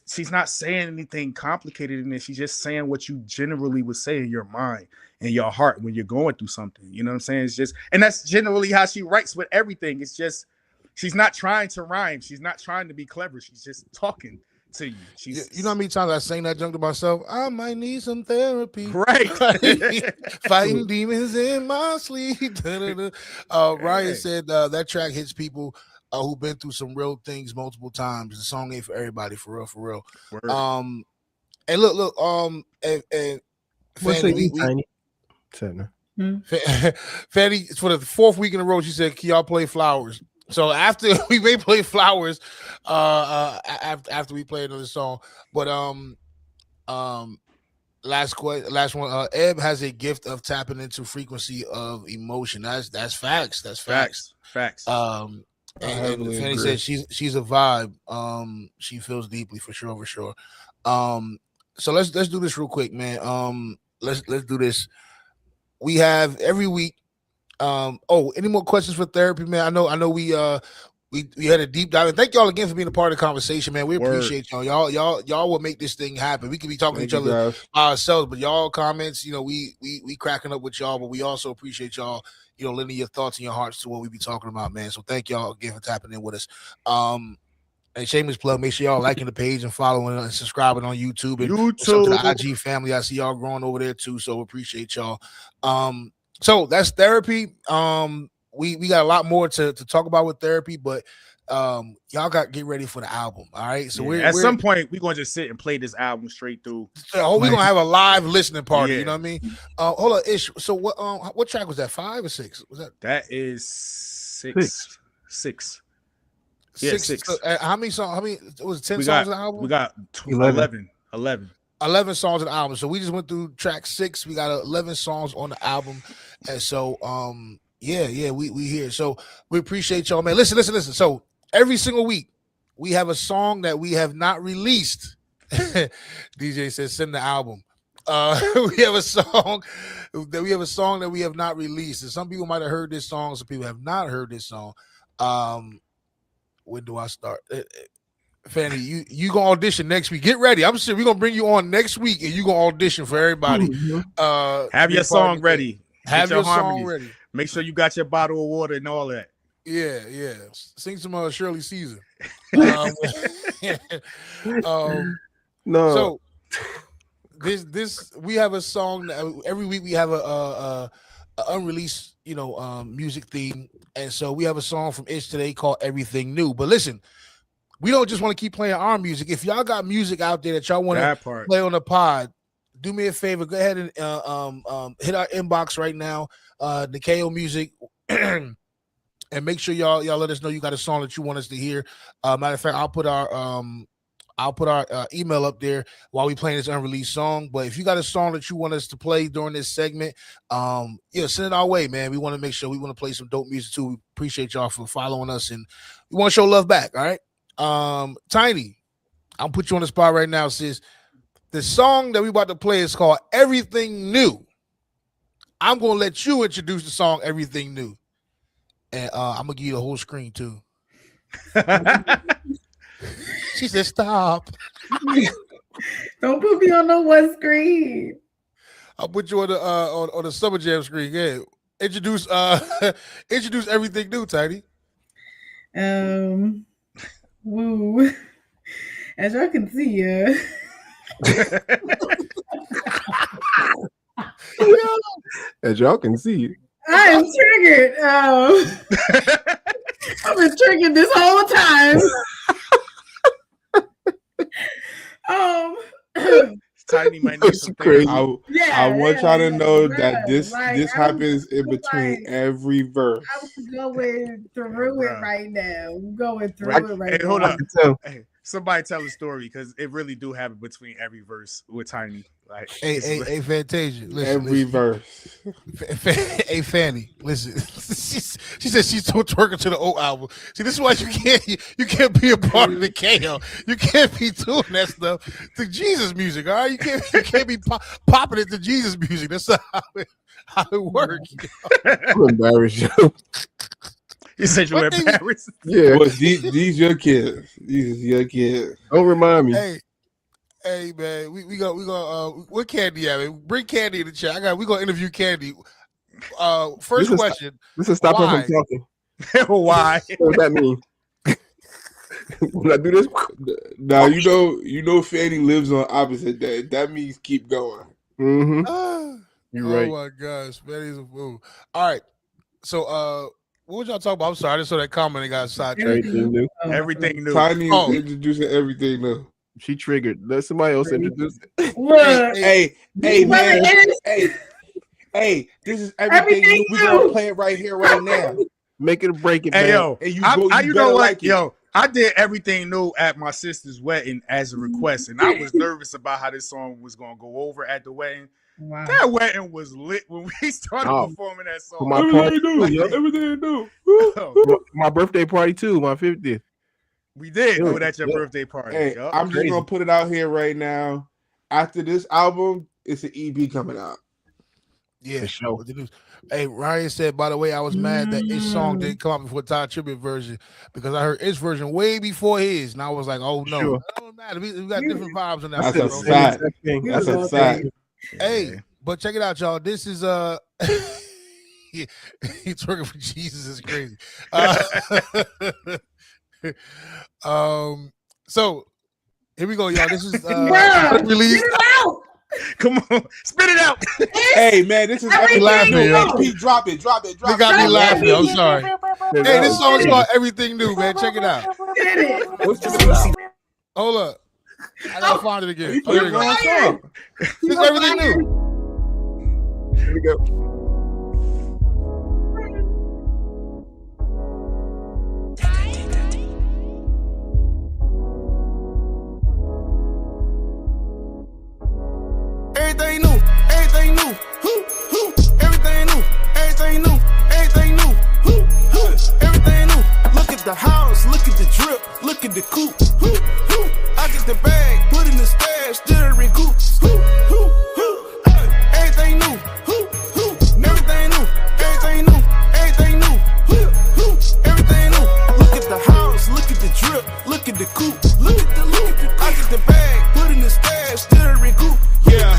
she's not saying anything complicated in it. She's just saying what you generally would say in your mind and your heart when you're going through something. You know what I'm saying? It's just, and that's generally how she writes with everything. It's just, she's not trying to rhyme. She's not trying to be clever. She's just talking to you. You know how many times I sang that junk to myself? I might need some therapy. Right. Fighting demons in my sleep. Ryan said that track hits people who've been through some real things multiple times. The song ain't for everybody, for real. Word. And look, and Fanny, Fanny, for the 4th week in a row, she said, "Can y'all play Flowers?" So after we may play Flowers, after we play another song, but last one. Eb has a gift of tapping into frequency of emotion. That's facts. That's facts. And Fanny said she's a vibe. She feels deeply, for sure. So let's do this real quick, man. Let's do this. We have every week. Any more questions for therapy, man? I know we had a deep dive. And thank y'all again for being a part of the conversation, man. We appreciate y'all. Y'all will make this thing happen. We could be talking to each other ourselves, but y'all comments, you know, we cracking up with y'all, but we also appreciate y'all, you know, lending your thoughts and your hearts to what we be talking about, man. So thank y'all again for tapping in with us. And shameless plug, make sure y'all liking the page and following and subscribing on YouTube and to the IG family. I see y'all growing over there too, so appreciate y'all. So that's therapy. We got a lot more to talk about with therapy, but y'all got to get ready for the album. All right. So at some point we're gonna just sit and play this album straight through. So we're gonna have a live listening party. You know what I mean? Hold on, Ish. So what track was that? 5 or 6? Was that? That is 6. Yeah, 6. How many songs? How many? It was 10 songs on the album. We got 11 songs on the album. So we just went through track 6. We got 11 songs on the album, and so we here. So we appreciate y'all, man. Listen. So every single week we have a song that we have not released. DJ says send the album. We have a song that we have not released, and some people might have heard this song. Some people have not heard this song. When do I start? Fanny, you gonna audition next week. Get ready. I'm sure we're gonna bring you on next week, and you gonna audition for everybody. Have your song ready. Have your song ready. Make sure you got your bottle of water and all that. Yeah. Sing some Shirley Caesar. No. So this we have a song that every week we have a unreleased, music theme, and so we have a song from Ish today called Everything New. But listen, we don't just want to keep playing our music. If y'all got music out there that y'all want to play on the pod, do me a favor. Go ahead and hit our inbox right now, Nikeo Music, and make sure y'all let us know you got a song that you want us to hear. Matter of fact, I'll put our I'll put our email up there while we playing this unreleased song. But if you got a song that you want us to play during this segment, send it our way, man. We want to make sure we want to play some dope music too. We appreciate y'all for following us, and we want to show love back. All right, Tiny, I'll put you on the spot right now, sis. The song that we about to play is called "Everything New." I'm gonna let you introduce the song "Everything New," and I'm gonna give you the whole screen too. She said, "Stop." Don't put me on no one screen. I'll put you on the Summer Jam screen. Yeah, introduce Everything New, Tiny. Woo. As y'all can see, As y'all can see, I am triggered. I've been triggered this whole time. Tiny might need some crazy. therapy. I want y'all to know that this happens in between every verse. I'm going through it right now. I'm going through it right Hey, now. hold up. Hey, somebody tell a story because it really do happen between every verse with Tiny. Like, hey, Fantasia, listen. Every verse. Hey, Fanny, listen. She said she's so twerking to the old album. See, this is why you can't be a part of the KO. You can't be doing that stuff to Jesus music. All right, you can't be popping it to Jesus music. That's how it works. I'm embarrassed. You said you were embarrassed. Yeah, well, these your kids. These is your kids. Don't remind me. Hey man, we go. Where Candy at? Man? Bring Candy in the chat. We gonna interview Candy. First question. This is stop her from talking. Why? What does that mean? When I do this, now you know Fanny lives on opposite day. That means keep going. Mm-hmm. You're right. Oh my gosh, Fanny's a fool. All right, so what was y'all talking about? I'm sorry, I just saw that comment and got sidetracked. Everything new. Everything new. Tiny is introducing everything new. She triggered. Let somebody else introduce it. Hey, man. Hey, this is everything new. We're gonna play it right here, right now. Make it or break it, hey, man. Yo, and you know what? Like yo, I did Everything New at my sister's wedding as a request, and I was nervous about how this song was gonna go over at the wedding. Wow. That wedding was lit when we started performing that song. For my everything new. My birthday party too, my 50th. We did do it at your birthday party. Hey, I'm just gonna put it out here right now. After this album, it's an EP coming out. Yeah, sure. Hey, Ryan said, by the way, I was mad that his song didn't come out before Ty Tribbett version because I heard his version way before his, and I was like, oh no, it don't matter. We got different vibes on that. That's a fact. That's a fact. Hey, but check it out, y'all. This is he's working for Jesus is crazy. So here we go, y'all. This is released. Come on, spit it out. Hey man, this is everything laughing. Pete, drop it. They got me laughing. I'm sorry. Hey, this song is called Everything New, man. Check it out. Hold up. I gotta find it again. Oh, here we go. This is Everything New. Here we go. Everything new, everything new, everything new, everything new, everything new, everything new. Look at the house, look at the drip, look at the coupe. I get the bag, put in the stash, still recoup. Everything new, everything new, everything new, everything new, everything new. Look at the house, look at the drip, look at the coupe. I get the bag, put in the stash, still recoup. Yeah.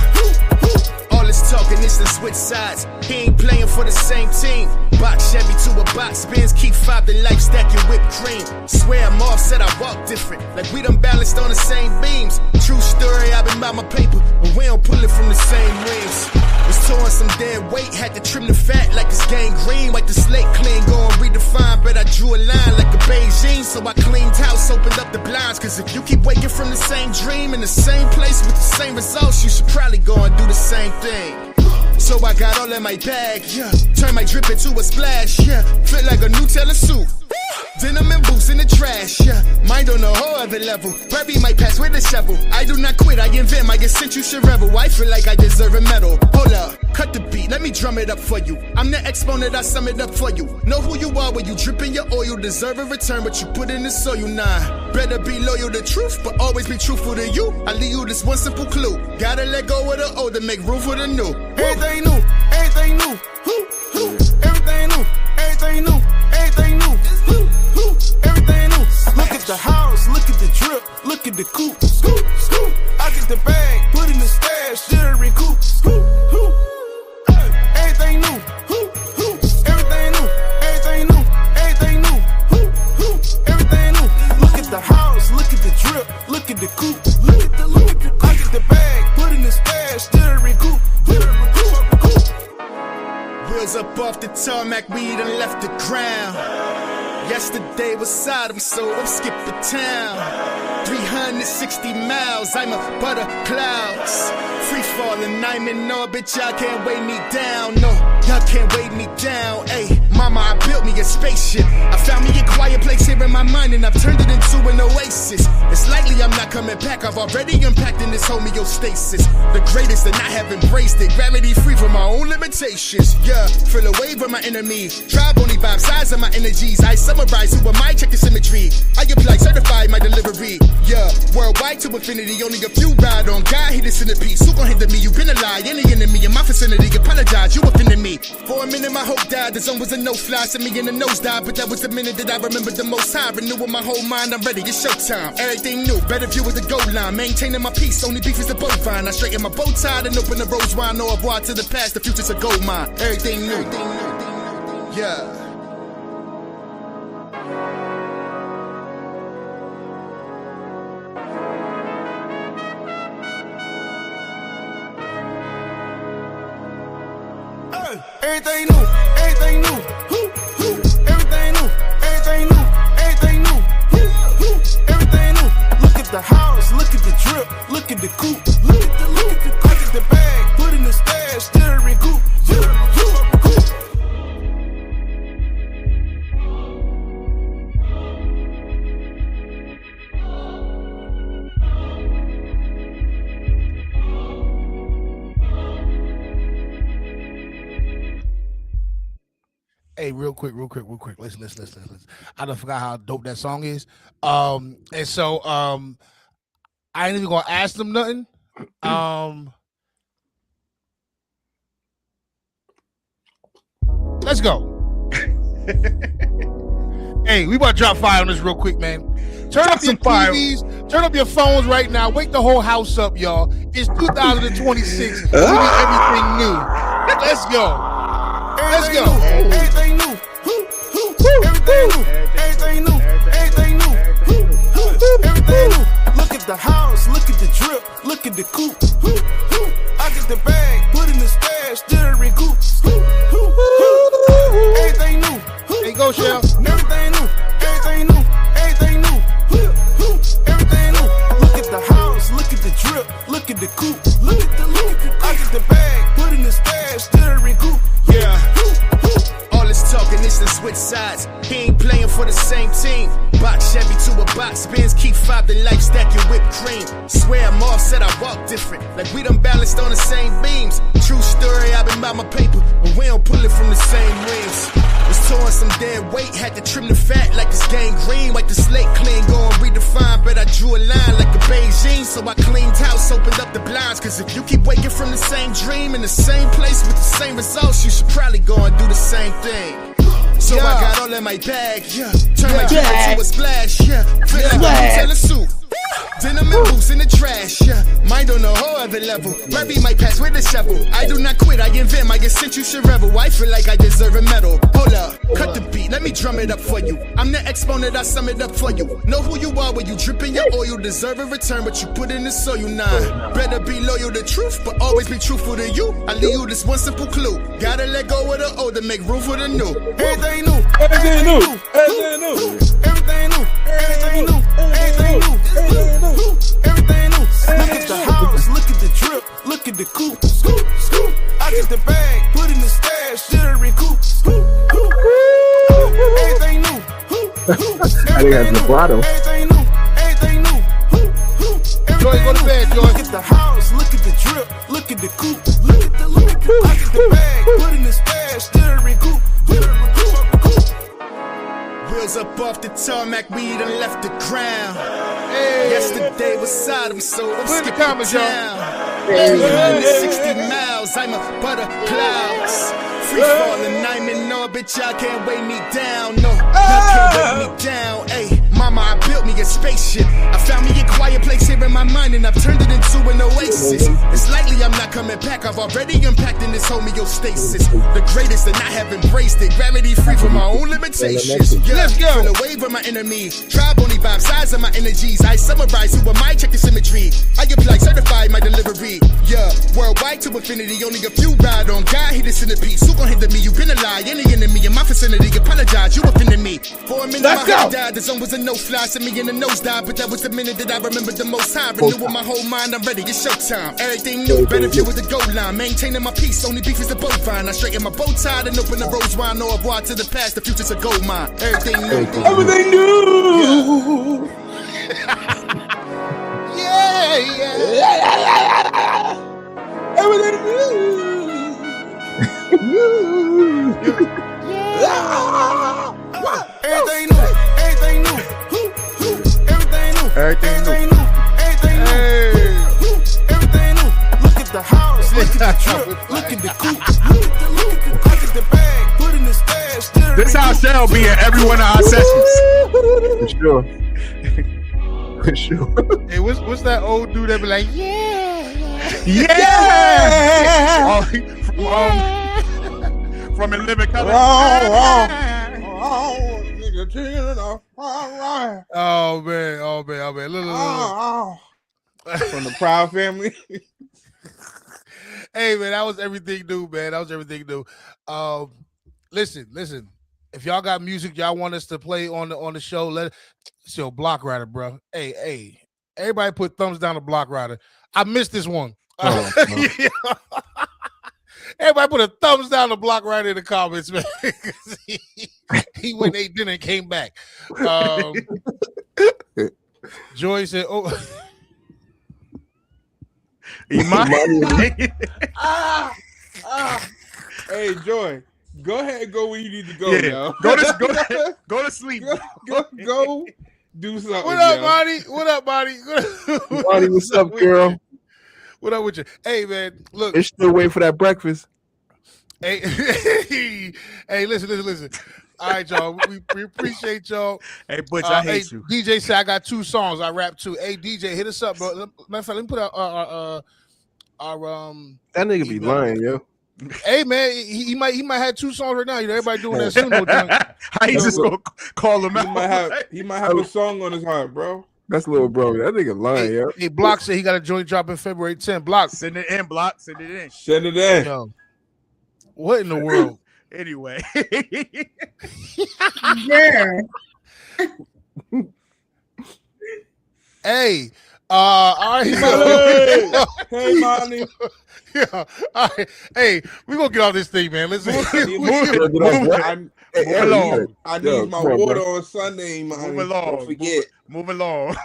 All this talking is to switch sides. He ain't playing for the same team. Box Chevy to a box Benz, keep 5 to life, stacking whipped cream. Swear I'm off, said I walk different. Like we done balanced on the same beams. True story, I've been by my paper, but we don't pull it from the same rings. Was towing some dead weight, had to trim the fat like it's gangrene. Wipe the slate clean, go and redefine, but I drew a line like a Beijing. So I cleaned house, opened up the blinds. Cause if you keep waking from the same dream in the same place with the same results, you should probably go and do the same thing. So I got all in my bag, yeah. Turn my drip into a splash, yeah. Fit like a Nutella suit. Denim and boots in the trash, yeah. Mind on a whole other level. Brevy might pass with a shovel. I do not quit, I invent, my essential should rebel. I feel like I deserve a medal. Hold up, cut the beat, let me drum it up for you. I'm the exponent, I sum it up for you. Know who you are when you dripping your oil. Deserve a return, but you put in the soil, you nah. Better be loyal to truth, but always be truthful to you. I leave you this one simple clue. Gotta let go of the old to make room for the new. Everything new, everything new. Everything new, everything new, everything new. Everything new. Look at the house, look at the drip, look at the coupe. Scoop, scoop. I get the bag, put in the stash, jewelry coupe. Scoop, scoop. Everything new. Everything new, everything new, everything new. Everything new. Look at the house, look at the drip, look at the coupe. Look at the. I get the bag, put in the stash, jewelry coupe. Wheels up off the tarmac, we done left the ground. Yesterday was Sodom, so I'm skipping town. 360 miles, I'm a butter clouds. Free falling, I'm in orbit, y'all can't weigh me down. No, y'all can't weigh me down. Ayy, mama, I built me a spaceship. I found me a quiet place here in my mind, and I've turned it into an oasis. It's likely I'm not coming back, I've already unpacked in this homeostasis. The greatest, and I have embraced it. Gravity free from my own limitations. Yeah, feel a wave of my enemy. Drive only vibe, size of my energies. I summarize who am I, check the symmetry. I apply, certified my delivery. Yeah, worldwide to infinity, only a few ride on. God, hit this in a piece. Who gon' hinder me? You been a lie, any enemy in my vicinity. Apologize, you offended me. For a minute, my hope died. The zone was a no-fly, sent me in a nosedive. But that was the minute that I remember the most high. Renewing my whole mind, I'm ready, it's showtime. Everything new, better view of the goal line. Maintaining my peace, only beef is the bovine. I straighten my bow tie and open the rose wine. Au revoir to the past, the future's a gold mine. Everything new. Yeah. Everything new, everything new. Everything new, everything new, everything new. Everything new. Look at the house, look at the drip, look at the coupe. Look at the, I get the bag, put in the stash, jewelry coupe. Hey, real quick. Listen. I don't forgot how dope that song is. And so I ain't even gonna ask them nothing. Let's go. Hey, we about to drop fire on this real quick, man. Turn up your TVs, turn up your phones right now. Wake the whole house up, y'all. It's 2026. We need everything new. Let's go. Let's go. Everything new. Everything new. Everything new. Everything new. Everything new. Look at the house. Look at the drip. Look at the coupe. I get the bag. Put in the stash. Jewelry coupe. Everything new. Hey, go, Shell. Everything new. Everything new. Everything new. Everything new. Look at the house. Look at the drip. Look at the coupe. Look at the. I get the bag. Put in the stash. Jewelry coupe. Yeah. All this talking, it's to switch sides. He ain't playing for the same team. Box Chevy to a box, Benz keep 5 to life, stack your whipped cream. Swear I'm off, said I walk different. Like we done balanced on the same beams. True story, I've been by my paper, but we don't pull it from the same rings. Was towing some dead weight, had to trim the fat like it's gangrene. Like the slate clean, going redefine, but I drew a line like a Beijing. So I cleaned house, opened up the blinds. Cause if you keep waking from the same dream in the same place with the same results, you should probably go and do the same thing. So I got all in my bag, turn my drip into a splash, feel like a hotel suit. Denim and boots in the trash, mind on a whole other level. Brevy might pass with a shovel. I do not quit, I invent, my essential should rebel. I feel like I deserve a medal. Hold up, cut the beat, let me drum it up for you. I'm the exponent, I sum it up for you. Know who you are when you dripping your oil. Deserve a return, but you put in the soil, you nah. Better be loyal to truth, but always be truthful to you. I leave you this one simple clue. Gotta let go of the old to make room for the new. Everything new, everything new, everything new, everything new, everything new, everything new, everything new. Look at the house, look at the drip, look at the coupe. Scoop, scoop. I get the bag, put in the stash, jewelry coupe. Everything new. think that's vibrato. Everything new, everything new. Joy, go to bed, Joy. Look at the house, look at the drip, look at the coupe, look at the bag, put in the stash, still recoup. Wheels up off the tarmac, we done left the ground. Yesterday was Sodom, so I'm skipping town. 360 miles, I'm a butter clouds. Free falling, I'm in orbit, y'all can't weigh me down. No, y'all can't weigh me down. Ay, mama, I built me a spaceship. I found me a quiet place here in my mind, and I've turned it into an oasis. It's likely I'm not coming back. I've already unpacked in this homeostasis. The greatest, and I have embraced it. Gravity free from my own limitations. Yeah, let's go. Feel the wave of my enemies. Tribe only vibe, size of my energies. I summarize who am I? Check the symmetry. I apply certified my delivery. Yeah, worldwide to infinity. Only a few ride on. God hit the centipede. Who gon' hinder me? You been a lie. Any enemy in my vicinity. Apologize. You offended me. For a minute, my heart died. The zone was a no-fly. Sent me in a nosedive. But that was the minute that I remember the most time. Renewing my whole mind. I'm ready. It's showtime. Everything new. Better view with the goal line. Maintaining my peace. Only beef is the bovine. I straighten my bow tie and open the rose wine. No avoid to the past. The future's a gold mine. Everything new. Everything new. Yeah, yeah. Everything new. Everything new. Everything new. Everything new. Everything new. Everything new. Everything new. Look at the house. Look at the drip. Look at the coupe. Look at the bag. Put in the stash. This how Shell be at every one of our sessions. For sure. For sure. Hey, what's that old dude that be like, Yeah. From In Living Color. oh man. Look. From the Proud Family. Hey man, that was everything new, man. That was everything new. Listen. If y'all got music y'all want us to play on the show, Block Rider, bro. Hey, everybody put thumbs down to Block Rider. I missed this one. Everybody put a thumbs down to Block Rider in the comments, man. he went ate dinner and came back. Joy said, "Oh." Hey, Joy, go ahead and go where you need to go, yo. Go to sleep. Go do something. What up, Marty? What up, Marty? Marty, what's up, girl? What up with you? Hey, man, look. It's still waiting for that breakfast. Hey, hey, listen. All right, y'all. We appreciate y'all. Hey, Butch, I hate you. DJ said I got 2 songs. I rap 2. Hey, DJ, hit us up, bro. Matter of fact, let me put our that nigga be lying, yo. Hey man, he might have 2 songs right now. You know, everybody doing that Suno joint. How you just gonna call him out? He might have a song on his heart, bro. That's little bro. That nigga lying, yo. Hey, Block said he got a joint drop in February 10th. Block, send it in. Block, send it in. Send it in. Yo, what in the world? Anyway. Yeah. Hey, all right. Hey, Monty. Yeah. All right. Hey, we're gonna get off this thing, man. Listen. I need my water on Sunday, man. Move along. Don't forget. Move along.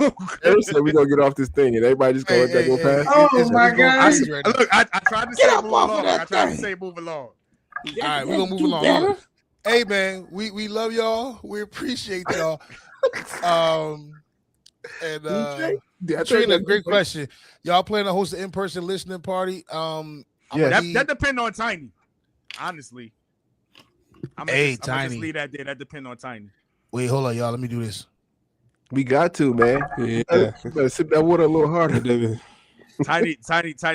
Eric said we're gonna get off this thing and everybody just gonna let that go past. Oh my God. Look, I tried to say move along. I tried to say move along. All right, we're gonna move along. Hey man, we love y'all. We appreciate y'all. Trina, great question. Y'all plan to host an in-person listening party? Yeah, that depends on Tiny. Honestly, Tiny. Just leave that there. That depends on Tiny. Wait, hold on, y'all. Let me do this. We got to, man. Yeah, better sip that water a little harder. Tiny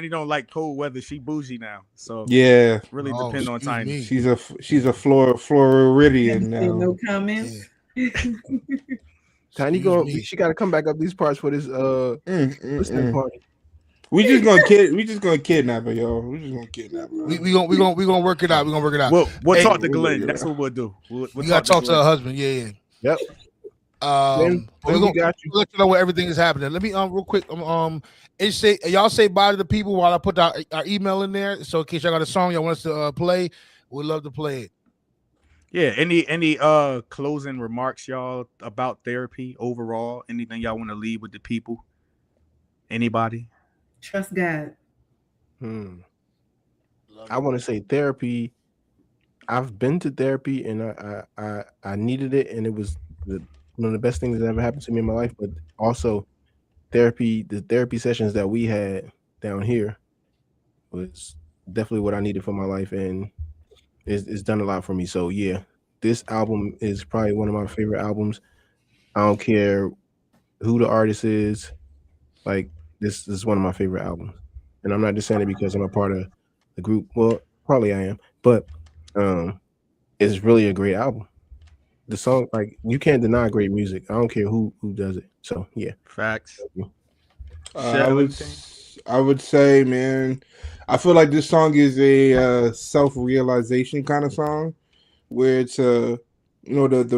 don't like cold weather. She bougie now, so yeah, really depends on Tiny. Me. She's a Floridian now. No comments. Yeah. Tiny she got to come back up these parts for this listening party. We just gonna kidnap her, y'all. We just gonna kidnap her. We gonna work it out. We're gonna work it out. We'll talk to Glenn. That's what we'll do. We gotta talk to her husband. Yeah. Yep. We're gonna let you know where everything is happening. Let me real quick. Y'all say bye to the people while I put our email in there. So in case y'all got a song y'all want us to play, we'd love to play it. Yeah. Any closing remarks, y'all, about therapy overall? Anything y'all want to leave with the people? Anybody? Trust God. I want to say therapy. I've been to therapy and I needed it, and it was one of the best things that ever happened to me in my life. But also the therapy sessions that we had down here was definitely what I needed for my life, and it's done a lot for me. So yeah, this album is probably one of my favorite albums. I don't care who the artist is. Like this is one of my favorite albums, and I'm not just saying it because I'm a part of the group. Well, probably I am, but it's really a great album. The song, like you can't deny great music. I don't care who does it. So yeah, Facts. I I would say, man, I feel like this song is a self-realization kind of song, where it's the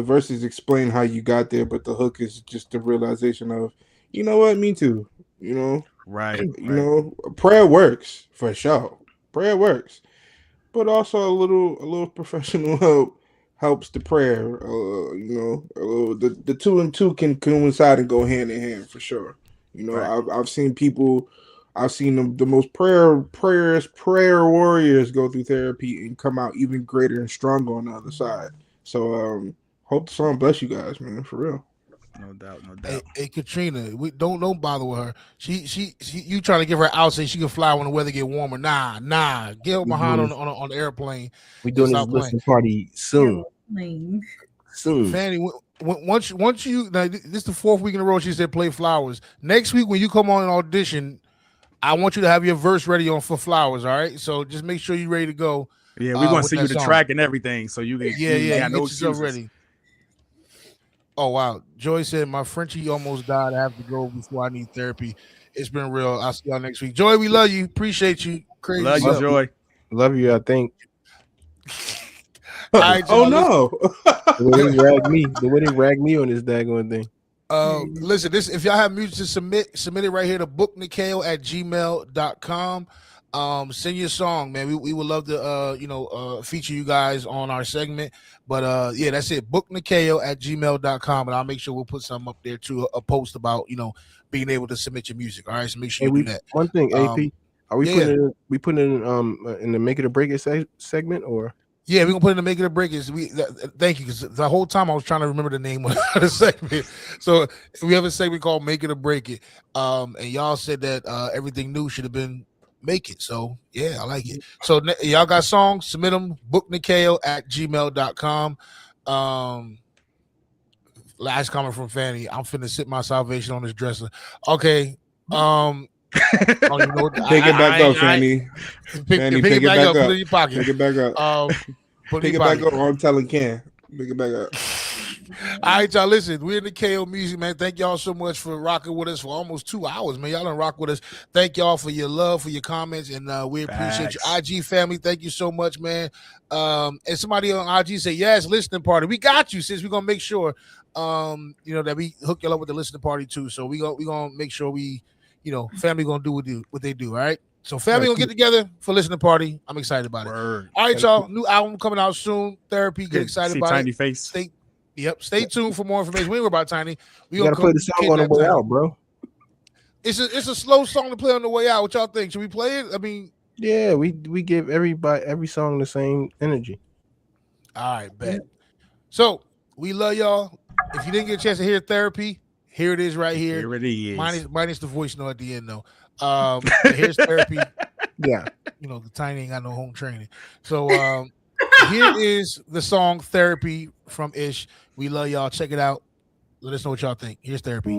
verses explain how you got there, but the hook is just the realization of, you know what, me too. Right. Prayer works for sure. Prayer works, but also a little professional help helps the prayer. The two and two can coincide and go hand in hand for sure. Right. I've seen people, I've seen the most prayer warriors go through therapy and come out even greater and stronger on the other side. So hope the song bless you guys, man, for real. No doubt. Hey, Katrina, we don't bother with her. She you trying to give her out so she can fly when the weather get warmer. Nah. Get her behind on the airplane. We doing this listening party soon. Soon. Fanny, once you now, this is the fourth week in a row she said play Flowers. Next week when you come on an audition, I want you to have your verse ready on for Flowers. All right, so just make sure you're ready to go. Yeah, we're gonna send you the track and everything, so you can get yourself ready. Oh wow, Joy said my Frenchie almost died. I have to go before I need therapy. It's been real. I'll see y'all next week. Joy, we love you. Appreciate you. Crazy. Love you, Joy. Love you. I think. Right, oh no! The way they rag me on this daggone thing. Listen, if y'all have music to submit it right here to booknikeo@gmail.com. Send your song, man. We would love to feature you guys on our segment. But yeah, that's it. booknikeo@gmail.com, and I'll make sure we'll put something up there too, a post about being able to submit your music. All right, so make sure you do that. One thing, AP, are we putting it in the Make It or Break It segment, or? Yeah, we're gonna put in the Make It or Break It. Thank you, because the whole time I was trying to remember the name of the segment. So we have a segment called Make It or Break It. And y'all said that everything new should have been Make It. So yeah, I like it. So y'all got songs, submit them, booknikeo@gmail.com. Last comment from Fanny. I'm finna sit my salvation on this dresser. Okay. Pick it back up, Fanny. Pick it back up. Put it in your pocket. Pick it back up. Pick it back up. Or I'm telling Ken. Pick it back up. All right, y'all. Listen, we're in the KO Music, man. Thank y'all so much for rocking with us for almost 2 hours, man. Y'all done rock with us. Thank y'all for your love, for your comments, and we appreciate you. IG family, thank you so much, man. And somebody on IG say, yes, listening party. We got you, sis. We're gonna make sure that we hook y'all up with the listening party too. So we gonna make sure we family gonna do what they do. All right. So family gonna get together for listening party. I'm excited about it. All right, y'all. New album coming out soon. Therapy. Get excited about Tiny it. Face. Stay tuned for more information. We ain't worried about Tiny. We gotta play the song on the way out, bro. It's a slow song to play on the way out. What y'all think? Should we play it? I mean, yeah, we give every song the same energy. All right, bet. So we love y'all. If you didn't get a chance to hear Therapy, here it is right here. Here it is. Minus the voice note at the end though. Here's Therapy. Yeah. The Tiny ain't got no home training. So here is the song Therapy from Ish. We love y'all. Check it out. Let us know what y'all think. Here's Therapy.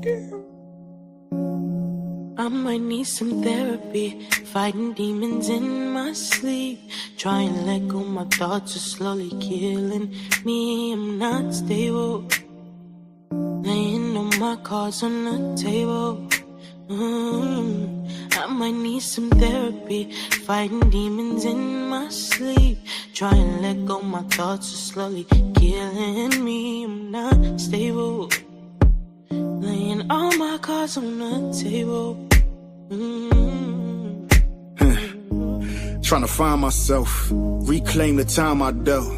Nikeo. I might need some therapy, fighting demons in my sleep, trying to let go. My thoughts are slowly killing me. I'm not stable, laying on my cards on the table. I might need some therapy, fighting demons in my sleep, Try and let go, my thoughts are slowly killing me. I'm not stable. Laying all my cards on the table. Trying to find myself, reclaim the time I dealt.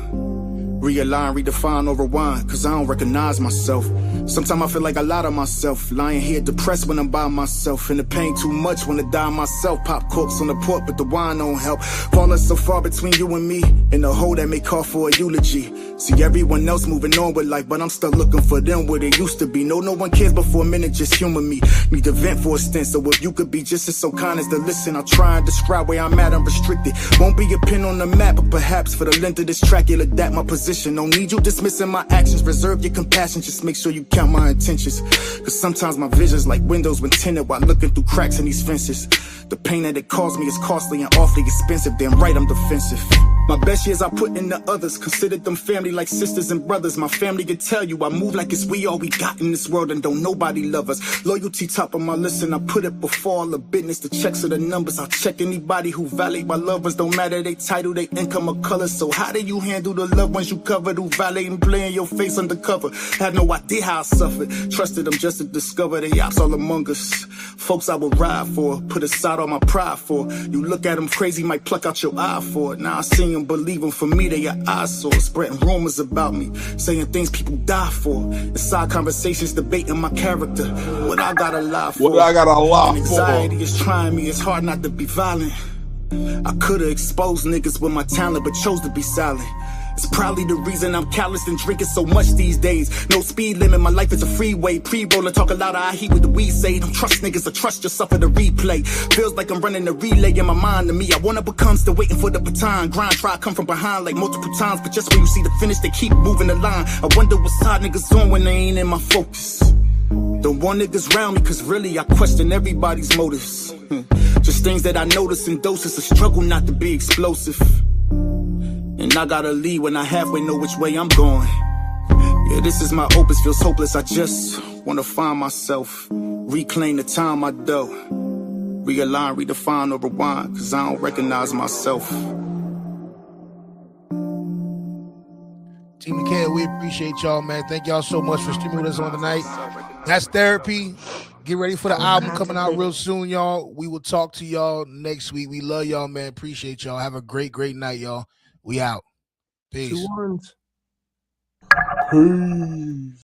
Realign, redefine, or rewind, cause I don't recognize myself. Sometimes I feel like a lot of myself. Lying here depressed when I'm by myself. In the pain too much, wanna die myself. Pop corks on the port, but the wine don't help. Falling so far between you and me, in a hole that may call for a eulogy. See everyone else moving on with life, but I'm still looking for them where they used to be. No one cares, but for a minute just humor me. Need to vent for a stint, so if you could be just as so kind as to listen, I'll try and describe where I'm at, I'm restricted. Won't be a pin on the map, but perhaps for the length of this track, you'll adapt my position. Don't need you dismissing my actions, reserve your compassion, just make sure you count my intentions. Cause sometimes my vision's like windows when tinted while looking through cracks in these fences. The pain that it caused me is costly and awfully expensive, damn right I'm defensive. My best years I put into others, considered them family like sisters and brothers. My family can tell you I move like it's we all we got in this world and don't nobody love us. Loyalty top of my list and I put it before all the business. The checks are the numbers, I'll check anybody who validate my lovers. Don't matter they title, they income or color. So how do you handle the loved ones you covered who violate and play in your face undercover? Had no idea how I suffered, trusted them just to discover the ops all among us. Folks I would ride for, put aside all my pride for. You look at them crazy, might pluck out your eye for it. Now I see them, believe them, for me they are eyesores. Spreading rumors about me, saying things people die for. Inside conversations debating my character. What I gotta lie for. What I gotta lie for. Anxiety is trying me, it's hard not to be violent. I could've exposed niggas with my talent, but chose to be silent. It's probably the reason I'm callous and drinking so much these days. No speed limit, my life is a freeway. Pre-roll and talk a lot of I heat with the weed say. Don't trust niggas or trust yourself for the replay. Feels like I'm running a relay in my mind to me. I wanna become, still waiting for the baton. Grind, try come from behind like multiple times. But just when you see the finish, they keep moving the line. I wonder what side niggas on when they ain't in my focus. Don't want niggas round me, cause really I question everybody's motives. Just things that I notice in doses, a struggle not to be explosive. And I gotta leave when I halfway know which way I'm going. Yeah, this is my opus, feels hopeless. I just wanna find myself, reclaim the time I dealt. Realign, redefine, or rewind, cause I don't recognize myself. Team Nikeo, we appreciate y'all, man. Thank y'all so much for streaming with us on tonight. That's therapy. Get ready for the album coming out real soon, y'all. We will talk to y'all next week. We love y'all, man. Appreciate y'all. Have a great night, y'all. We out. Peace. Peace.